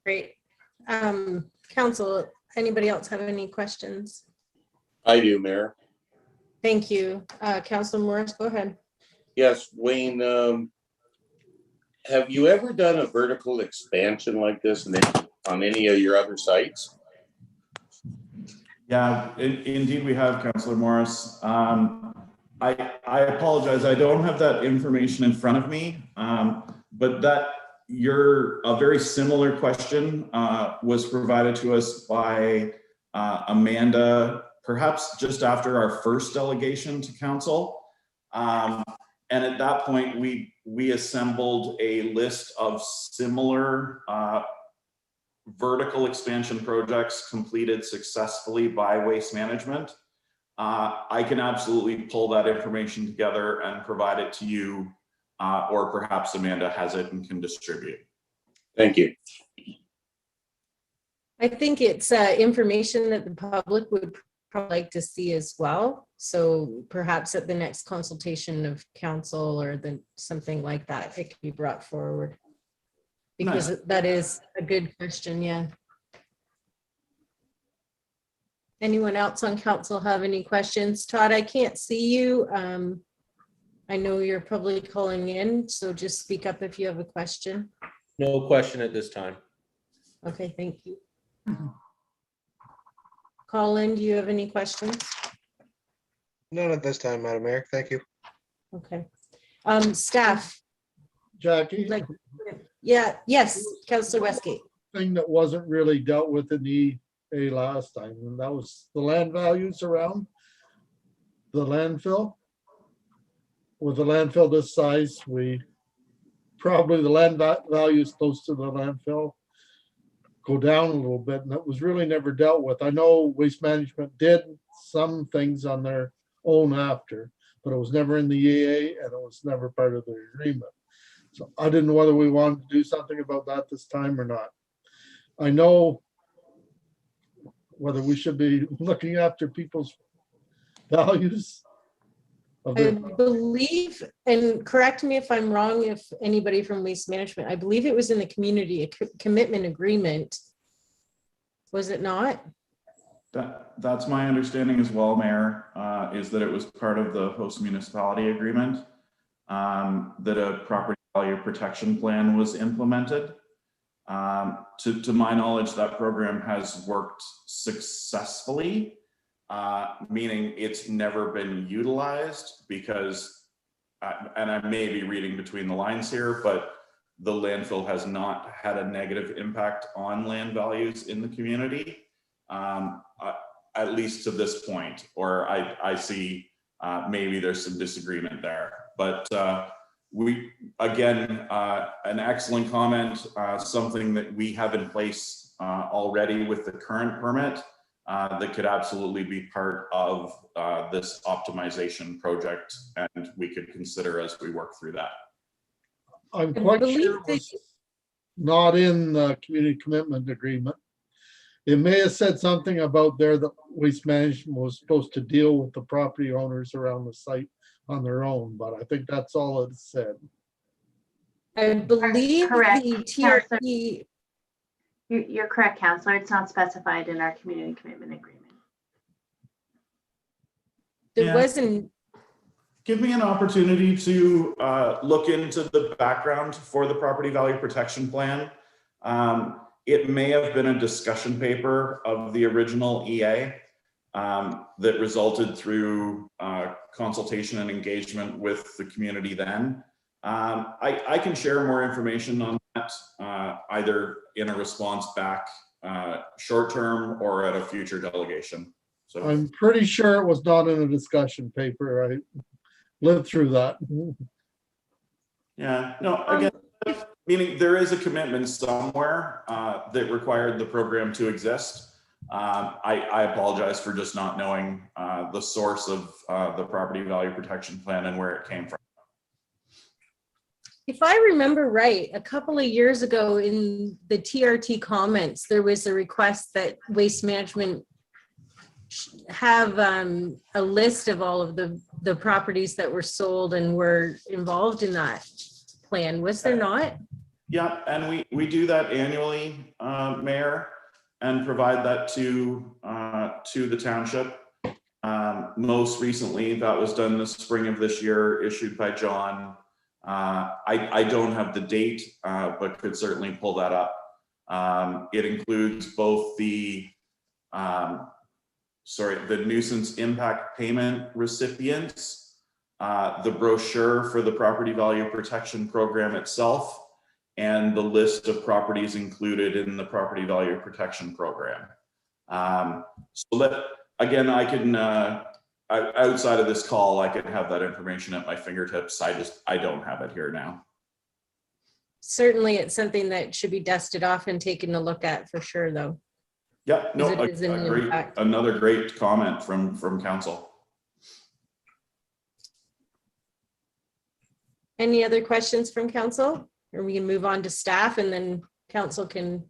Great. Council, anybody else have any questions? I do, Mayor. Thank you. Councilor Morris, go ahead. Yes, Wayne, have you ever done a vertical expansion like this on any of your other sites? Yeah, indeed we have, Councillor Morris. I apologize, I don't have that information in front of me, but a very similar question was provided to us by Amanda, perhaps just after our first delegation to council. And at that point, we assembled a list of similar vertical expansion projects completed successfully by Waste Management. I can absolutely pull that information together and provide it to you, or perhaps Amanda has it and can distribute. Thank you. I think it's information that the public would probably like to see as well. So perhaps at the next consultation of council or something like that, it can be brought forward. Because Nice. That is a good question, yeah. Anyone else on council have any questions? Todd, I can't see you. I know you're probably calling in, so just speak up if you have a question. No question at this time. Okay, thank you. Colin, do you have any questions? None at this time, Madam Mayor. Thank you. Okay. Staff, Jackie, yes, Councillor Westgate. thing that wasn't really dealt with in the EA last time, and that was the land values around the landfill. With the landfill this size, probably the land values close to the landfill go down a little bit, and that was really never dealt with. I know Waste Management did some things on their own after, but it was never in the EA and it was never part of the agreement. So I didn't know whether we wanted to do something about that this time or not. I know whether we should be looking after people's values. I believe, and correct me if I'm wrong, if anybody from Waste Management, I believe it was in the community commitment agreement. Was it not? That's my understanding as well, Mayor, is that it was part of the host municipality agreement, that a property value protection plan was implemented. To my knowledge, that program has worked successfully, meaning it's never been utilized because, and I may be reading between the lines here, but the landfill has not had a negative impact on land values in the community, at least to this point, or I see maybe there's some disagreement there. But again, an excellent comment, something that we have in place already with the current permit that could absolutely be part of this optimization project, and we could consider as we work through that. I'm quite sure it was not in the community commitment agreement. It may have said something about there that Waste Management was supposed to deal with the property owners around the site on their own, but I think that's all it said. I believe Correct. the TRP, You're correct, Councillor. It's not specified in our community commitment agreement. There Yeah. wasn't, Give me an opportunity to look into the background for the property value protection plan. It may have been a discussion paper of the original EA that resulted through consultation and engagement with the community then. I can share more information on that either in a response back short term or at a future delegation. So I'm pretty sure it was not in a discussion paper. I lived through that. yeah, no, again, meaning there is a commitment somewhere that required the program to exist. I apologize for just not knowing the source of the property value protection plan and where it came from. if I remember right, a couple of years ago in the TRT comments, there was a request that Waste Management have a list of all of the properties that were sold and were involved in that plan. Was there not? Yeah, and we do that annually, Mayor, and provide that to the township. Most recently, that was done the spring of this year, issued by John. I don't have the date, but could certainly pull that up. It includes both the nuisance impact payment recipients, the brochure for the property value protection program itself, and the list of properties included in the property value protection program. Again, I can, outside of this call, I can have that information at my fingertips. I don't have it here now. Certainly it's something that should be dusted off and taken a look at for sure, though. Yeah, no, It is an impact. another great comment from council. Any other questions from council? Or we can move on to staff and then council can.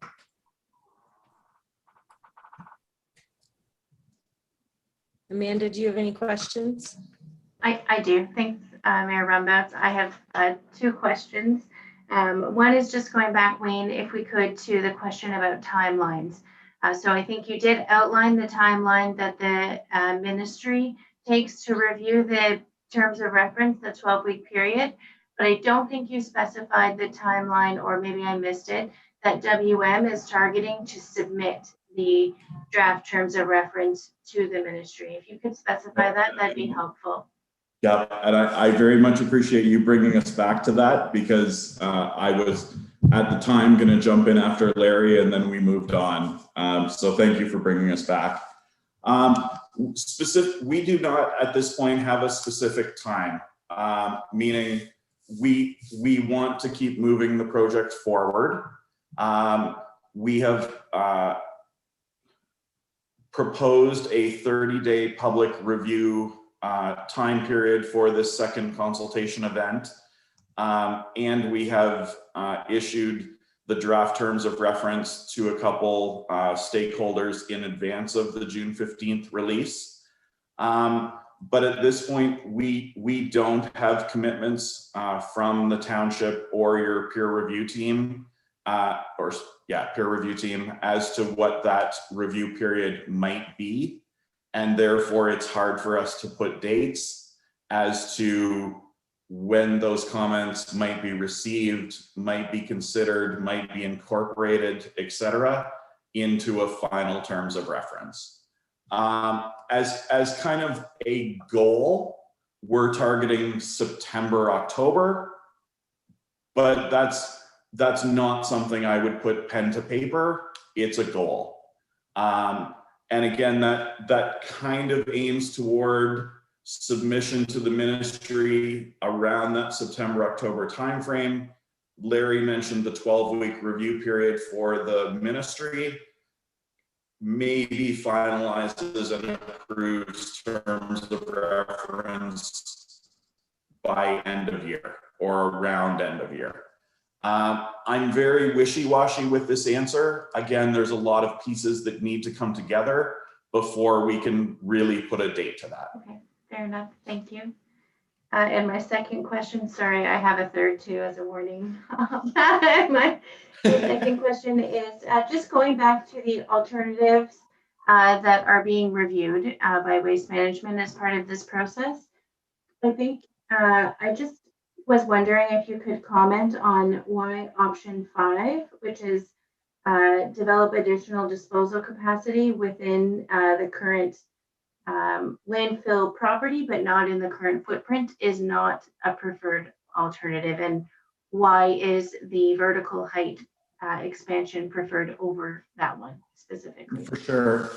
Amanda, do you have any questions? I do. Thanks, Mayor Rumbats. I have two questions. One is just going back, Wayne, if we could, to the question about timelines. So I think you did outline the timeline that the ministry takes to review the terms of reference, the 12-week period, but I don't think you specified the timeline, or maybe I missed it, that WM is targeting to submit the draft terms of reference to the ministry. If you could specify that, that'd be helpful. Yeah, and I very much appreciate you bringing us back to that, because I was at the time going to jump in after Larry and then we moved on. So thank you for bringing us back. We do not at this point have a specific time, meaning we want to keep moving the project forward. We have proposed a 30-day public review time period for this second consultation event. And we have issued the draft terms of reference to a couple stakeholders in advance of the June 15th release. But at this point, we don't have commitments from the township or your peer review team, peer review team, as to what that review period might be. And therefore, it's hard for us to put dates as to when those comments might be received, might be considered, might be incorporated, etc., into a final terms of reference. As kind of a goal, we're targeting September, October, but that's not something I would put pen to paper. It's a goal. And again, that kind of aims toward submission to the ministry around that September, October timeframe. Larry mentioned the 12-week review period for the ministry. Maybe finalizes and approves terms of reference by end of year or around end of year. I'm very wishy-washy with this answer. Again, there's a lot of pieces that need to come together before we can really put a date to that. Okay, fair enough. Thank you. And my second question, sorry, I have a third too as a warning. My second question is just going back to the alternatives that are being reviewed by Waste Management as part of this process. I think I just was wondering if you could comment on why option 5, which is develop additional disposal capacity within the current landfill property, but not in the current footprint, is not a preferred alternative, and why is the vertical height expansion preferred over that one specifically? For sure.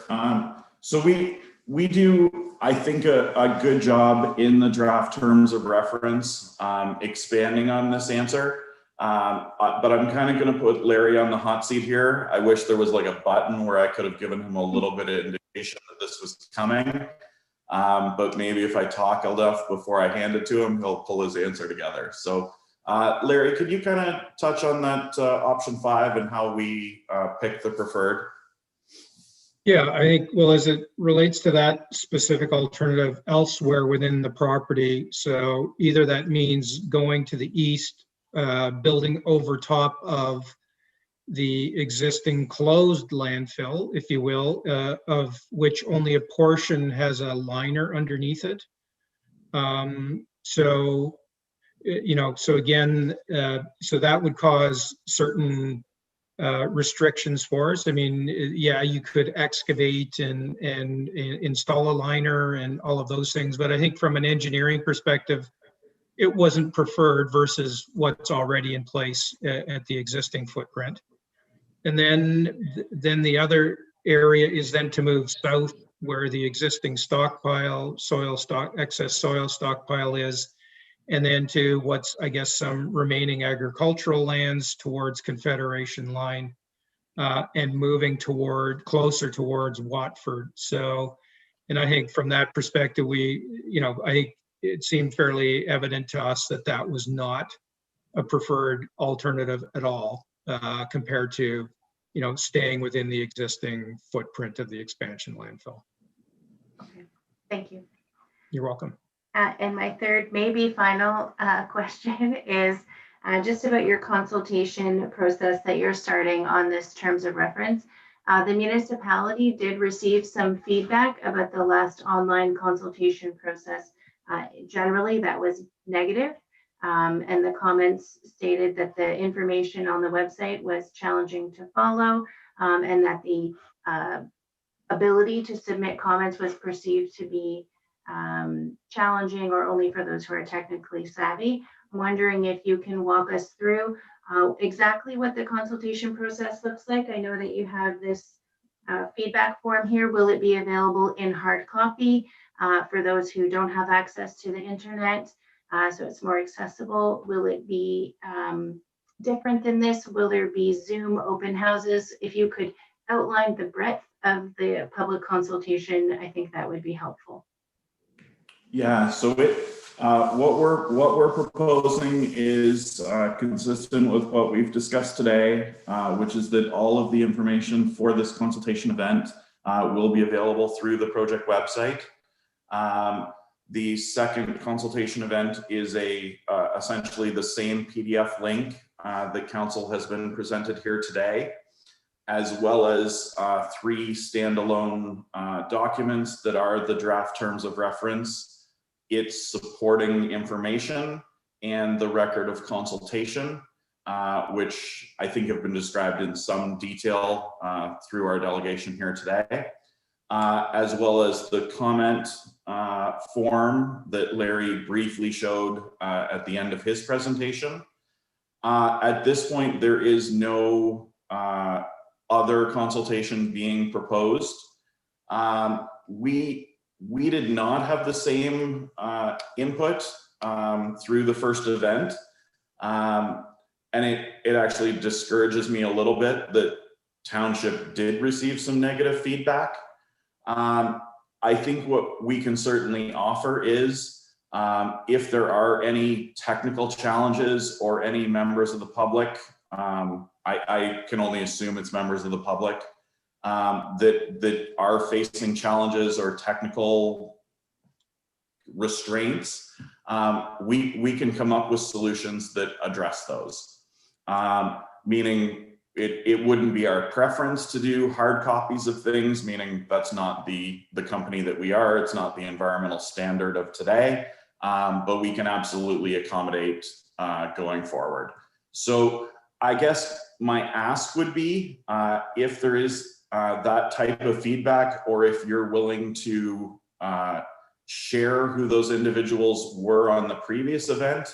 So we do, I think, a good job in the draft terms of reference expanding on this answer. But I'm kind of going to put Larry on the hot seat here. I wish there was like a button where I could have given him a little bit of indication that this was coming. But maybe if I talk enough before I hand it to him, he'll pull his answer together. So Larry, could you kind of touch on that option 5 and how we pick the preferred? Yeah, I think, well, as it relates to that specific alternative elsewhere within the property, so either that means going to the east, building over top of the existing closed landfill, if you will, of which only a portion has a liner underneath it. So again, so that would cause certain restrictions for us. I mean, yeah, you could excavate and install a liner and all of those things, but I think from an engineering perspective, it wasn't preferred versus what's already in place at the existing footprint. And then the other area is then to move south where the existing stockpile, excess soil stockpile is, and then to what's, I guess, some remaining agricultural lands towards Confederation Line, and moving closer towards Watford. So, and I think from that perspective, I think it seemed fairly evident to us that that was not a preferred alternative at all, compared to, staying within the existing footprint of the expansion landfill. Okay, thank you. You're welcome. And my third, maybe final question is just about your consultation process that you're starting on this terms of reference. The municipality did receive some feedback about the last online consultation process. Generally, that was negative. And the comments stated that the information on the website was challenging to follow, and that the ability to submit comments was perceived to be challenging or only for those who are technically savvy. I'm wondering if you can walk us through exactly what the consultation process looks like. I know that you have this feedback form here. Will it be available in hard copy for those who don't have access to the internet? So it's more accessible. Will it be different than this? Will there be Zoom open houses? If you could outline the breadth of the public consultation, I think that would be helpful. Yeah, so what we're proposing is consistent with what we've discussed today, which is that all of the information for this consultation event will be available through the project website. The second consultation event is essentially the same PDF link that council has been presented here today, as well as 3 standalone documents that are the draft terms of reference, its supporting information, and the record of consultation, which I think have been described in some detail through our delegation here today, as well as the comment form that Larry briefly showed at the end of his presentation. At this point, there is no other consultation being proposed. We did not have the same input through the first event. And it actually discourages me a little bit that Township did receive some negative feedback. I think what we can certainly offer is if there are any technical challenges or any members of the public, I can only assume it's members of the public, that are facing challenges or technical restraints, we can come up with solutions that address those. Meaning it wouldn't be our preference to do hard copies of things, meaning that's not the company that we are. It's not the environmental standard of today, but we can absolutely accommodate going forward. So I guess my ask would be if there is that type of feedback, or if you're willing to share who those individuals were on the previous event,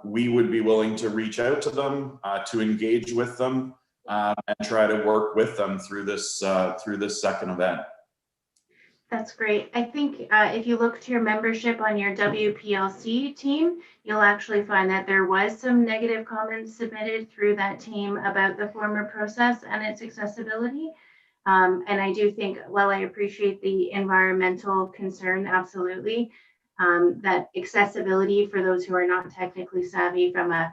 we would be willing to reach out to them, to engage with them, and try to work with them through this second event. That's great. I think if you look to your membership on your WPLC team, you'll actually find that there was some negative comments submitted through that team about the former process and its accessibility. And I do think, while I appreciate the environmental concern, absolutely, that accessibility for those who are not technically savvy from a,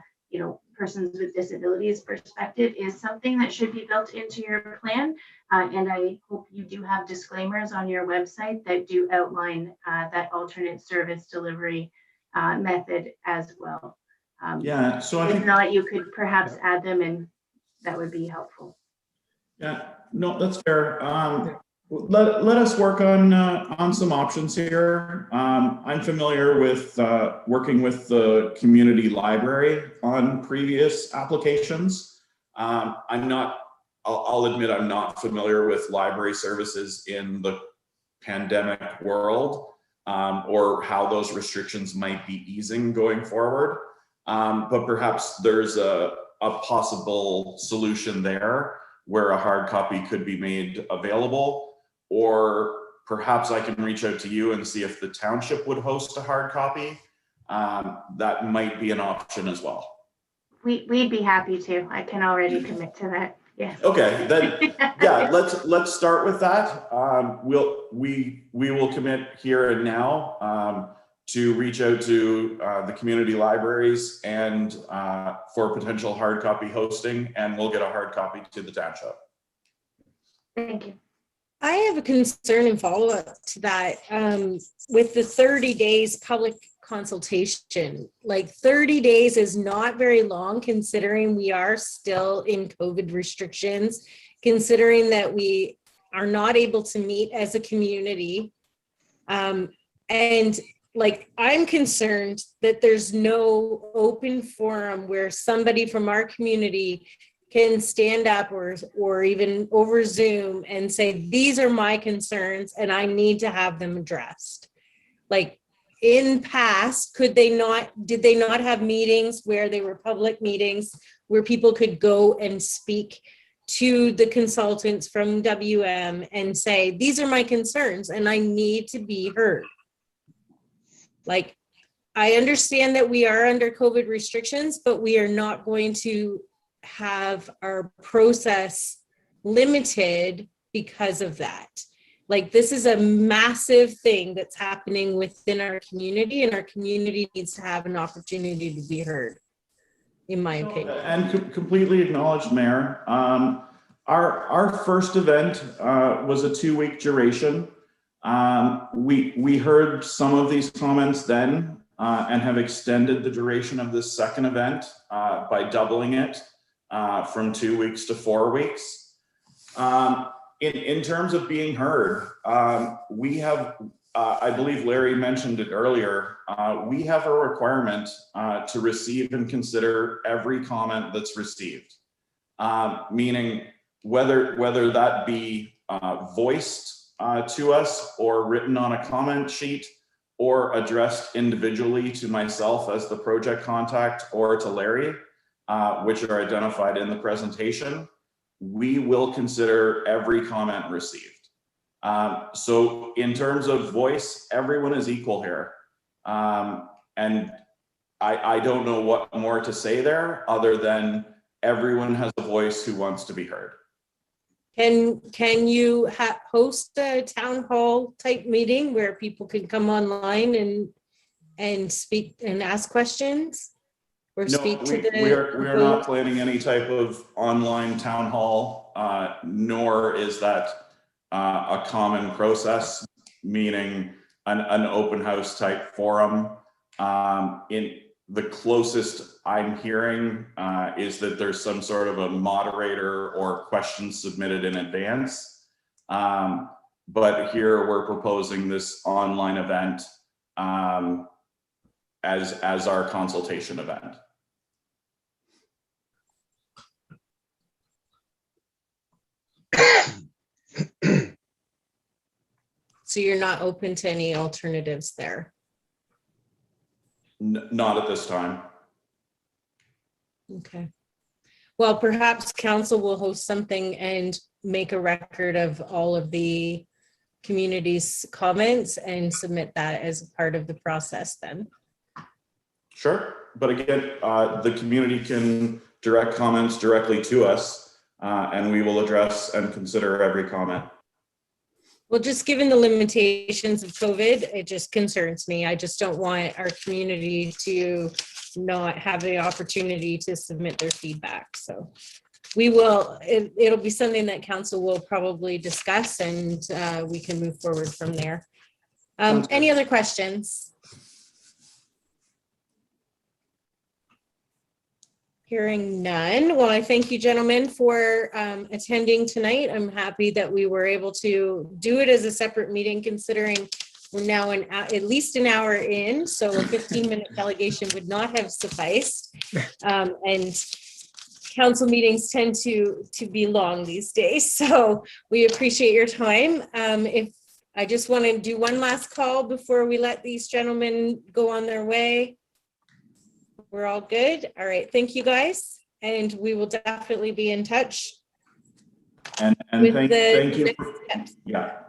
persons with disabilities perspective is something that should be built into your plan. And I hope you do have disclaimers on your website that do outline that alternate service delivery method as well. Yeah, so I if think, not, you could perhaps add them, and that would be helpful. yeah, no, that's fair. Let us work on some options here. I'm familiar with working with the community library on previous applications. I'll admit I'm not familiar with library services in the pandemic world, or how those restrictions might be easing going forward. But perhaps there's a possible solution there where a hard copy could be made available. Or perhaps I can reach out to you and see if the township would host a hard copy. That might be an option as well. We'd be happy to. I can already commit to that. Yes. Okay, then yeah, let's start with that. We will commit here and now to reach out to the community libraries and for potential hard copy hosting, and we'll get a hard copy to the township. Thank you. I have a concern and follow-up to that. With the 30 days public consultation, like 30 days is not very long, considering we are still in COVID restrictions, considering that we are not able to meet as a community. And like, I'm concerned that there's no open forum where somebody from our community can stand up or even over Zoom and say, these are my concerns and I need to have them addressed. Like, in past, did they not have meetings where they were public meetings where people could go and speak to the consultants from WM and say, these are my concerns and I need to be heard? Like, I understand that we are under COVID restrictions, but we are not going to have our process limited because of that. Like, this is a massive thing that's happening within our community, and our community needs to have an opportunity to be heard, in my opinion. And completely acknowledged, Mayor. Our first event was a 2-week duration. We heard some of these comments then and have extended the duration of this second event by doubling it from 2 weeks to 4 weeks. In terms of being heard, we have, I believe Larry mentioned it earlier, we have a requirement to receive and consider every comment that's received, meaning whether that be voiced to us or written on a comment sheet or addressed individually to myself as the project contact or to Larry, which are identified in the presentation. We will consider every comment received. So in terms of voice, everyone is equal here. And I don't know what more to say there other than everyone has a voice who wants to be heard. Can you host a town hall type meeting where people can come online and speak and ask questions? Or No, speak to the we are not planning any type of online town hall, nor is that a common process, meaning an open house type forum. In the closest I'm hearing is that there's some sort of a moderator or questions submitted in advance. But here we're proposing this online event as our consultation event. So you're not open to any alternatives there? Not at this time. Okay. Well, perhaps council will host something and make a record of all of the community's comments and submit that as a part of the process then. Sure, but again, the community can direct comments directly to us, and we will address and consider every comment. Well, just given the limitations of COVID, it just concerns me. I just don't want our community to not have the opportunity to submit their feedback. So we will, it'll be something that council will probably discuss, and we can move forward from there. Any other questions? Hearing none. Well, I thank you, gentlemen, for attending tonight. I'm happy that we were able to do it as a separate meeting, considering we're now at least an hour in, so a 15-minute delegation would not have sufficed. And council meetings tend to be long these days, so we appreciate your time. If I just want to do one last call before we let these gentlemen go on their way. We're all good. All right. Thank you, guys. And we will definitely be in touch. And thank you. Yeah.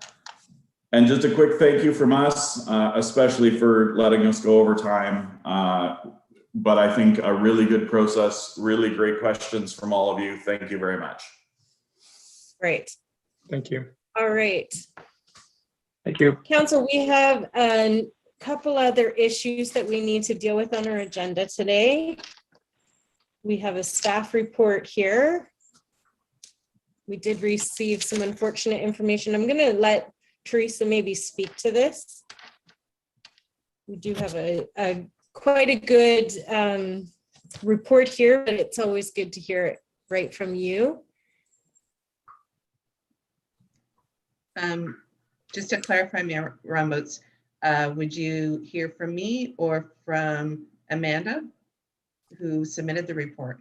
And just a quick thank you from us, especially for letting us go over time. But I think a really good process, really great questions from all of you. Thank you very much. Great. Thank you. All right. Thank you. Council, we have a couple other issues that we need to deal with on our agenda today. We have a staff report here. We did receive some unfortunate information. I'm going to let Teresa maybe speak to this. We do have a quite a good report here, but it's always good to hear it right from you. Just to clarify, Mayor Rumboats, would you hear from me or from Amanda, who submitted the report?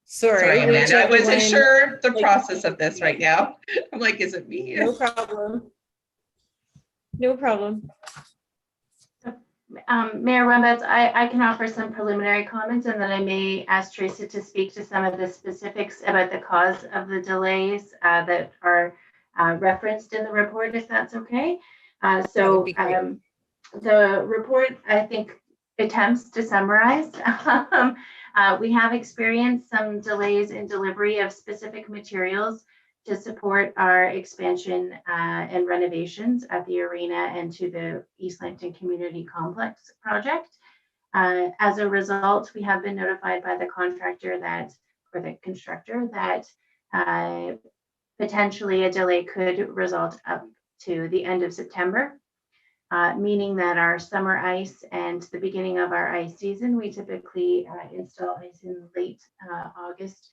Sorry, Amanda, I wasn't sure the process of this right now. I'm like, is it me? No problem. No problem. Mayor Rumboats, I can offer some preliminary comments, and then I may ask Teresa to speak to some of the specifics about the cause of the delays that are referenced in the report, if that's okay. The report, I think, attempts to summarize. We have experienced some delays in delivery of specific materials to support our expansion and renovations at the arena and to the East Langton Community Complex project. As a result, we have been notified by the contractor that, or the constructor, that potentially a delay could result up to the end of September, meaning that our summer ice and the beginning of our ice season, we typically install ice in late August,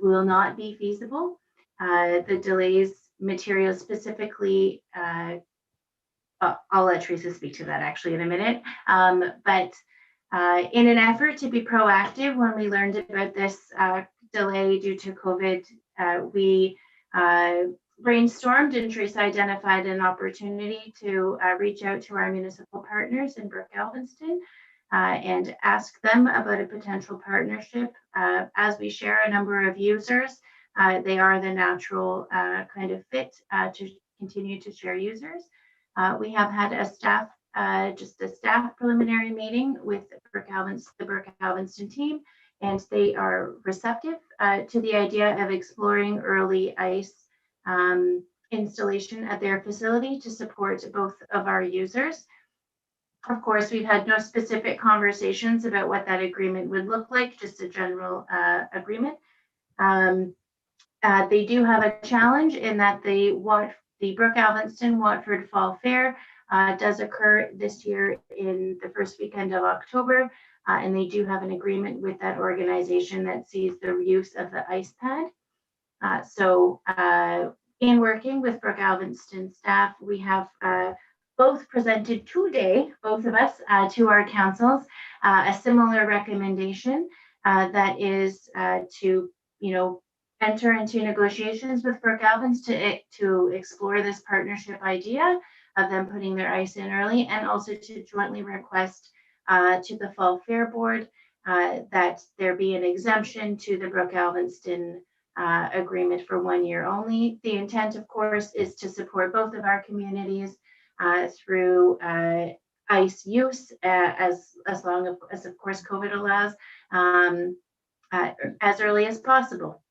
will not be feasible. The delays, materials specifically, I'll let Teresa speak to that actually in a minute. But in an effort to be proactive, when we learned about this delay due to COVID, we brainstormed, and Teresa identified an opportunity to reach out to our municipal partners in Brook Galveston and ask them about a potential partnership. As we share a number of users, they are the natural kind of fit to continue to share users. We have had a staff, just a staff preliminary meeting with the Brook Galveston team, and they are receptive to the idea of exploring early ice installation at their facility to support both of our users. Of course, we've had no specific conversations about what that agreement would look like, just a general agreement. They do have a challenge in that the Brook Galveston Watford Fall Fair does occur this year in the first weekend of October. And they do have an agreement with that organization that sees the use of the ice pad. In working with Brooke Alvinston staff, we have both presented today, both of us, to our councils, a similar recommendation that is to, enter into negotiations with Brooke Alvins to explore this partnership idea of them putting their ice in early, and also to jointly request to the Fall Fair Board that there be an exemption to the Brooke Alvinston agreement for 1 year only. The intent, of course, is to support both of our communities through ice use as long as, of course, COVID allows, as early as possible.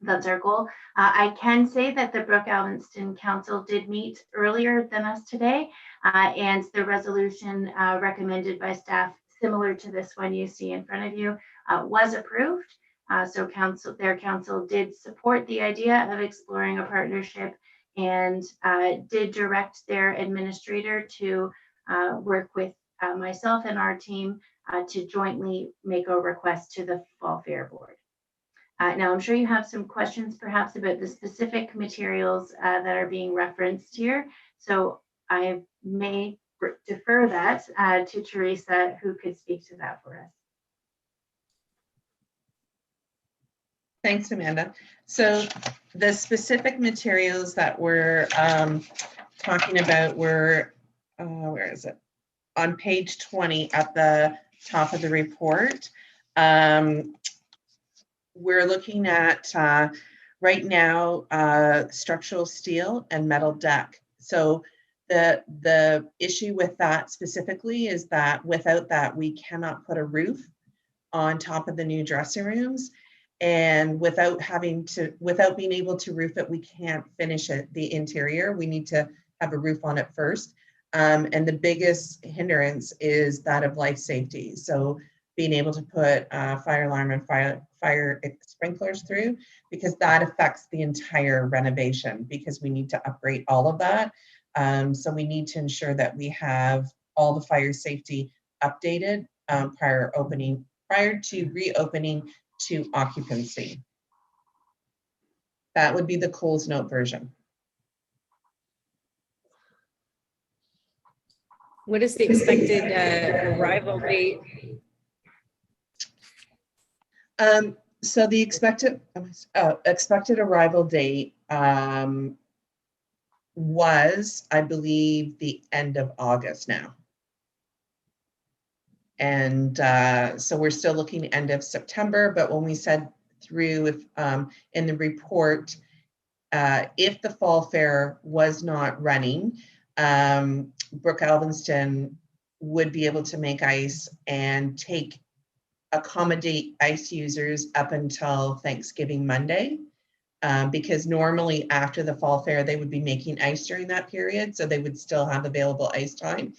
That's our goal. I can say that the Brooke Alvinston Council did meet earlier than us today, and the resolution recommended by staff, similar to this one you see in front of you, was approved. So their council did support the idea of exploring a partnership, and did direct their administrator to work with myself and our team to jointly make a request to the Fall Fair Board. Now, I'm sure you have some questions perhaps about the specific materials that are being referenced here. So I may defer that to Teresa, who could speak to that for us. Thanks, Amanda. So the specific materials that we're talking about were, where is it? On page 20 at the top of the report. We're looking at right now structural steel and metal deck. So the issue with that specifically is that without that, we cannot put a roof on top of the new dressing rooms. And without being able to roof it, we can't finish it, the interior. We need to have a roof on it first. And the biggest hindrance is that of life safety. So being able to put fire alarm and fire sprinklers through, because that affects the entire renovation, because we need to upgrade all of that. So we need to ensure that we have all the fire safety updated prior to reopening to occupancy. That would be the Coles Note version. What is the expected arrival date? So the expected arrival date was, I believe, the end of August now. And so we're still looking end of September, but when we said through, if in the report, if the Fall Fair was not running, Brooke Alvinston would be able to make ice and accommodate ice users up until Thanksgiving Monday, because normally after the Fall Fair, they would be making ice during that period, so they would still have available ice time.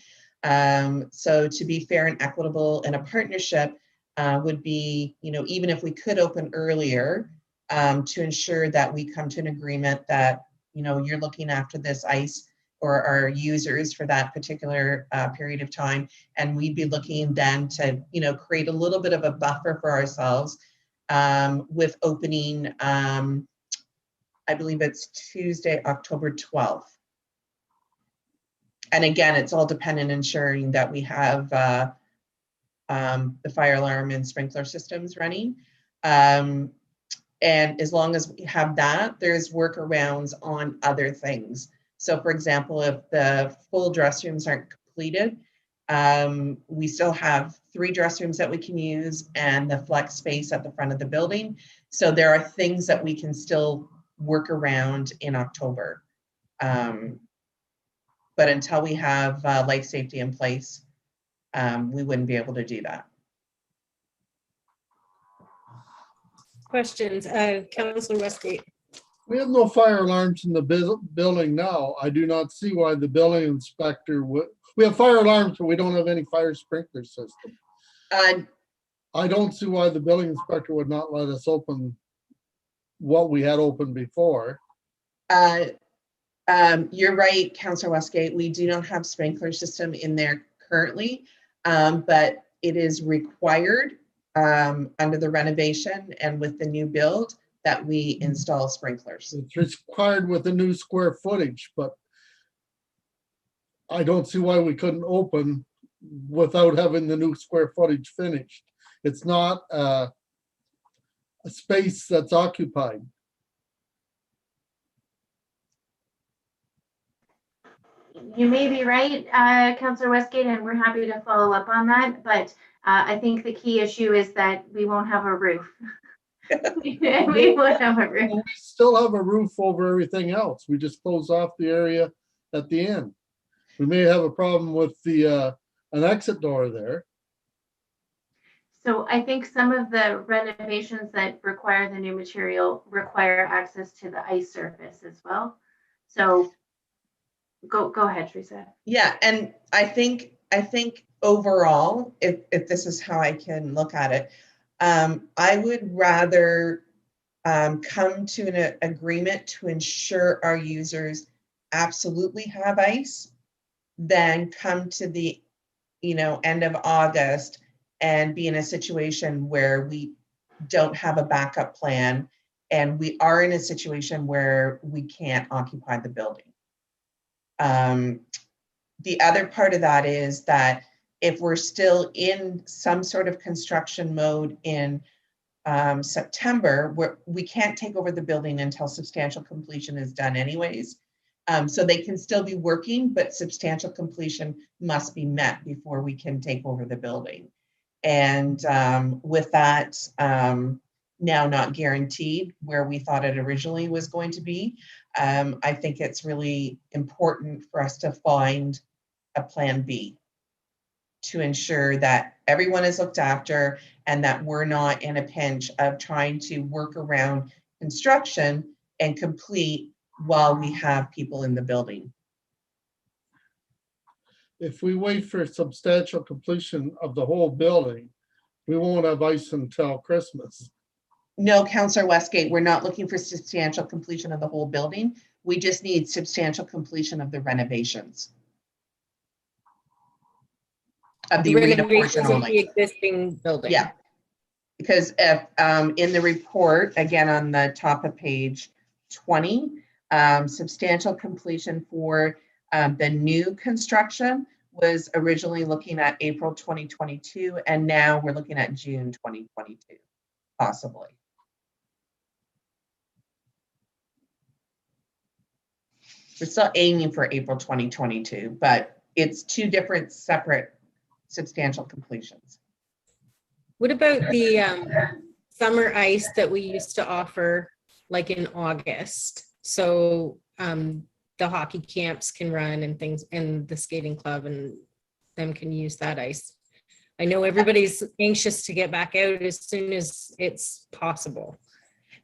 So to be fair and equitable in a partnership would be, even if we could open earlier, to ensure that we come to an agreement that, you're looking after this ice or our users for that particular period of time. And we'd be looking then to, create a little bit of a buffer for ourselves with opening, I believe it's Tuesday, October 12th. And again, it's all dependent on ensuring that we have the fire alarm and sprinkler systems running. And as long as we have that, there's workarounds on other things. So for example, if the full dress rooms aren't completed, we still have 3 dress rooms that we can use and the flex space at the front of the building. So there are things that we can still work around in October. But until we have life safety in place, we wouldn't be able to do that. Questions, Councillor Westgate. We have no fire alarms in the building now. I do not see why the building inspector would. We have fire alarms, but we don't have any fire sprinkler system. I don't see why the building inspector would not let us open what we had open before. You're right, Councillor Westgate. We do not have sprinkler system in there currently, but it is required under the renovation and with the new build that we install sprinklers. It's required with the new square footage, but I don't see why we couldn't open without having the new square footage finished. It's not a space that's occupied. You may be right, Councillor Westgate, and we're happy to follow up on that. But I think the key issue is that we won't have a roof. We won't have a roof. We still have a roof over everything else. We just close off the area at the end. We may have a problem with the an exit door there. So I think some of the renovations that require the new material require access to the ice surface as well. So go ahead, Teresa. Yeah, and I think overall, if this is how I can look at it, I would rather come to an agreement to ensure our users absolutely have ice than come to the end of August and be in a situation where we don't have a backup plan and we are in a situation where we can't occupy the building. The other part of that is that if we're still in some sort of construction mode in September, we can't take over the building until substantial completion is done anyways. So they can still be working, but substantial completion must be met before we can take over the building. And with that now not guaranteed where we thought it originally was going to be, I think it's really important for us to find a plan B to ensure that everyone is looked after and that we're not in a pinch of trying to work around construction and complete while we have people in the building. If we wait for substantial completion of the whole building, we won't have ice until Christmas. No, Councillor Westgate, we're not looking for substantial completion of the whole building. We just need substantial completion of the renovations. Of the arena portion Renovations of only. the existing building. Yeah, because if in the report, again on the top of page 20, substantial completion for the new construction was originally looking at April 2022, and now we're looking at June 2022, possibly. We're still aiming for April 2022, but it's two different separate substantial completions. What about the summer ice that we used to offer like in August? So the hockey camps can run and things, and the skating club and them can use that ice. I know everybody's anxious to get back out as soon as it's possible.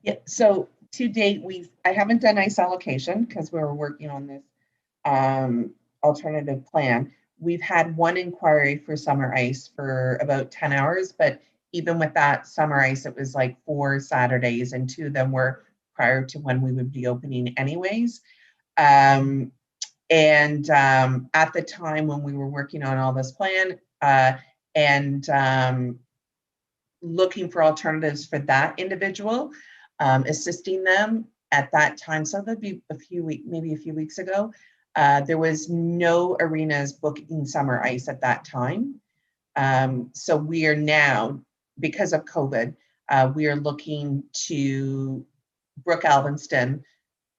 Yeah, so to date, I haven't done ice allocation because we were working on this alternative plan. We've had one inquiry for summer ice for about 10 hours, but even with that summer ice, it was like 4 Saturdays and 2 of them were prior to when we would be opening anyways. At the time when we were working on all this plan and looking for alternatives for that individual, assisting them at that time, so that'd be maybe a few weeks ago, there was no arenas booking summer ice at that time. So we are now, because of COVID, we are looking to Brook Alvinston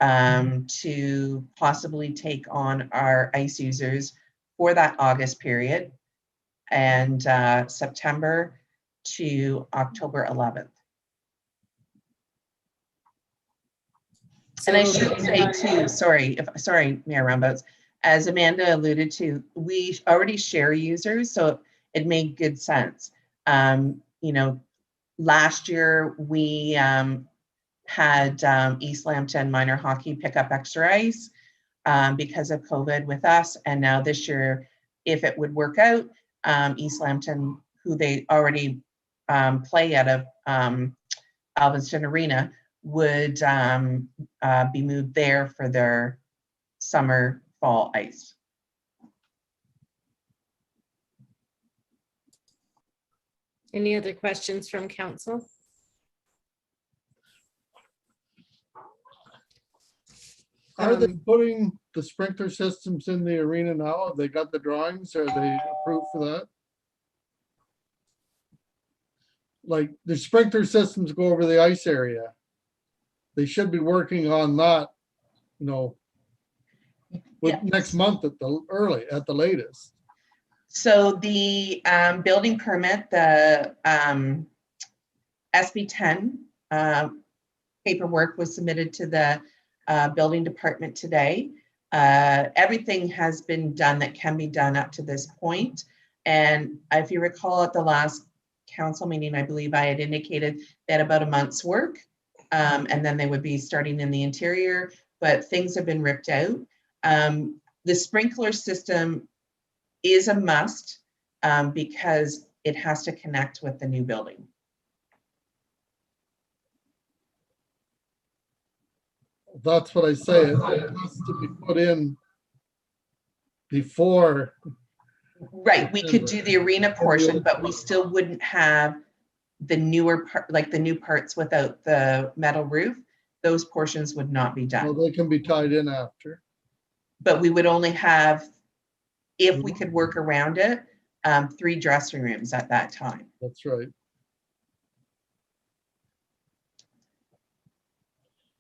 to possibly take on our ice users for that August period and September to October 11th. And I should say too, sorry, Mayor Roundboats, as Amanda alluded to, we already share users, so it made good sense. Last year we had East Lambton minor hockey pick up extra ice because of COVID with us, and now this year, if it would work out, East Lambton, who they already play out of Alvinston Arena, would be moved there for their summer, fall ice. Any other questions from council? Are they putting the sprinkler systems in the arena now? Have they got the drawings? Are they approved for that? Like the sprinkler systems go over the ice area. They should be working on that, you know, with Yes. next month at the latest. So the building permit, the SB 10 paperwork was submitted to the building department today. Everything has been done that can be done up to this point. And if you recall at the last council meeting, I believe I had indicated that about a month's work, and then they would be starting in the interior, but things have been ripped out. The sprinkler system is a must because it has to connect with the new building. That's what I say. It has to be put in before. Right, we could do the arena portion, but we still wouldn't have the newer part, like the new parts without the metal roof. Those portions would not be Well, done. they can be tied in after. But we would only have, if we could work around it, 3 dressing rooms at that time. That's right.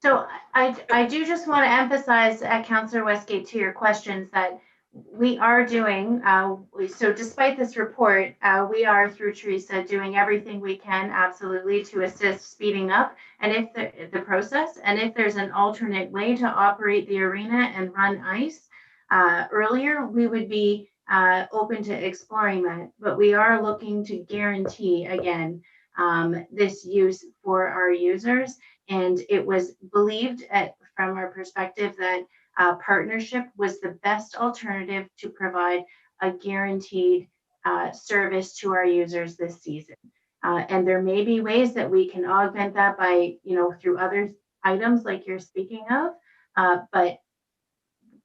So I do just want to emphasize, Councillor Westgate, to your questions that we are doing, so despite this report, we are, through Teresa, doing everything we can absolutely to assist speeding up and if the process, and if there's an alternate way to operate the arena and run ice earlier, we would be open to exploring that. But we are looking to guarantee, again, this use for our users. And it was believed from our perspective that partnership was the best alternative to provide a guaranteed service to our users this season. And there may be ways that we can augment that by, through other items like you're speaking of, but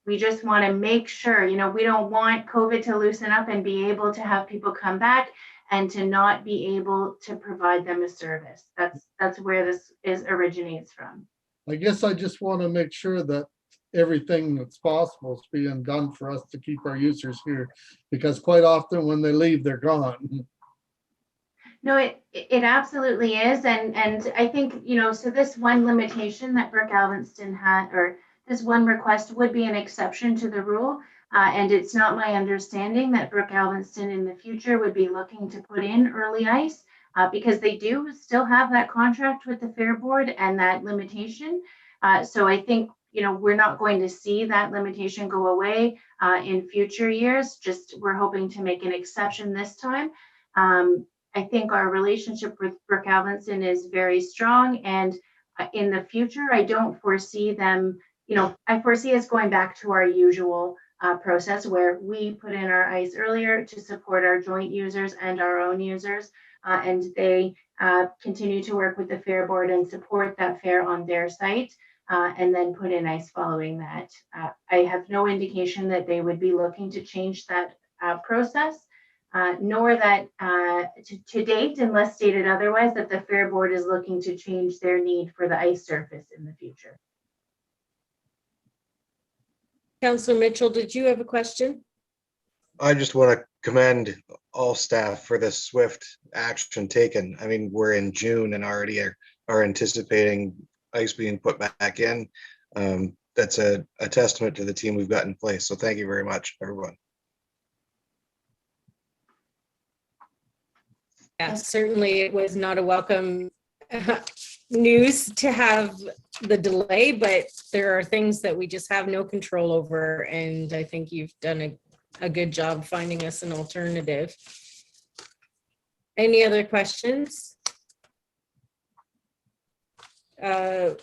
we just want to make sure, we don't want COVID to loosen up and be able to have people come back and to not be able to provide them a service. That's where this originates from. I guess I just want to make sure that everything that's possible is being done for us to keep our users here, because quite often when they leave, they're gone. No, it absolutely is. And I think, so this one limitation that Brooke Alvinston had, or this one request would be an exception to the rule. And it's not my understanding that Brooke Alvinston in the future would be looking to put in early ice because they do still have that contract with the Fair Board and that limitation. So I think, we're not going to see that limitation go away in future years. Just we're hoping to make an exception this time. I think our relationship with Brooke Alvinston is very strong. And in the future, I don't foresee them, I foresee us going back to our usual process where we put in our ice earlier to support our joint users and our own users, and they continue to work with the Fair Board and support that fair on their site, and then put in ice following that. I have no indication that they would be looking to change that process, nor that to date, unless stated otherwise, that the Fair Board is looking to change their need for the ice surface in the future. Councillor Mitchell, did you have a question? I just want to commend all staff for the swift action taken. I mean, we're in June and already are anticipating ice being put back in. That's a testament to the team we've got in place. So thank you very much, everyone. Yeah, certainly it was not a welcome news to have the delay, but there are things that we just have no control over. And I think you've done a good job finding us an alternative. Any other questions?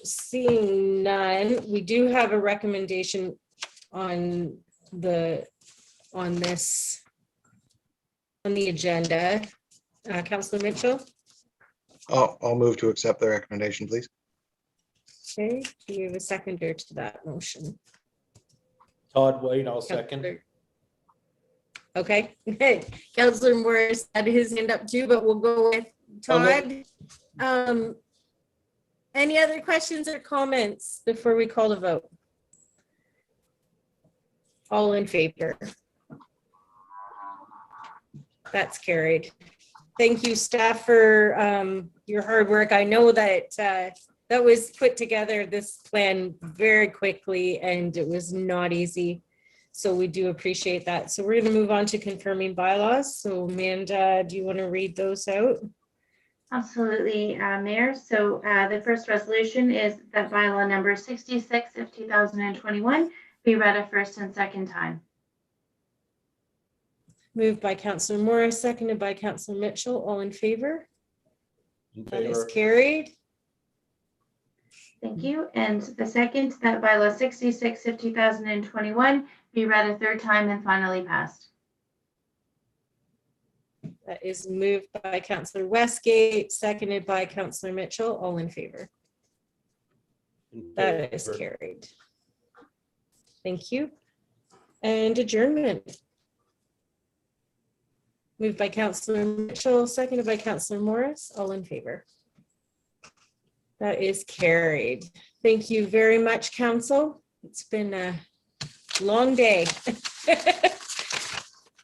Seeing none, we do have a recommendation on the agenda. Councillor Mitchell. I'll move to accept the recommendation, please. Okay, do you have a seconder to that motion? Todd Wade, I'll second. Okay, Councillor Morris had his hand up too, but we'll go with Todd. Any other questions or comments before we call the vote? All in favor? That's carried. Thank you, staff, for your hard work. I know that that was put together, this plan, very quickly, and it was not easy. So we do appreciate that. So we're going to move on to confirming bylaws. So Amanda, do you want to read those out? Absolutely, Mayor. So the first resolution is that bylaw number 66 of 2021 be read a first and second time. Moved by Councillor Morris, seconded by Councillor Mitchell. All in favor? In That is favor. carried. Thank you. And the second, that bylaw 66 of 2021 be read a third time and finally passed. That is moved by Councillor Westgate, seconded by Councillor Mitchell. All in favor? In That is favor. carried. Thank you. And adjournment. Moved by Councillor Mitchell, seconded by Councillor Morris. All in favor? That is carried. Thank you very much, Council. It's been a long day.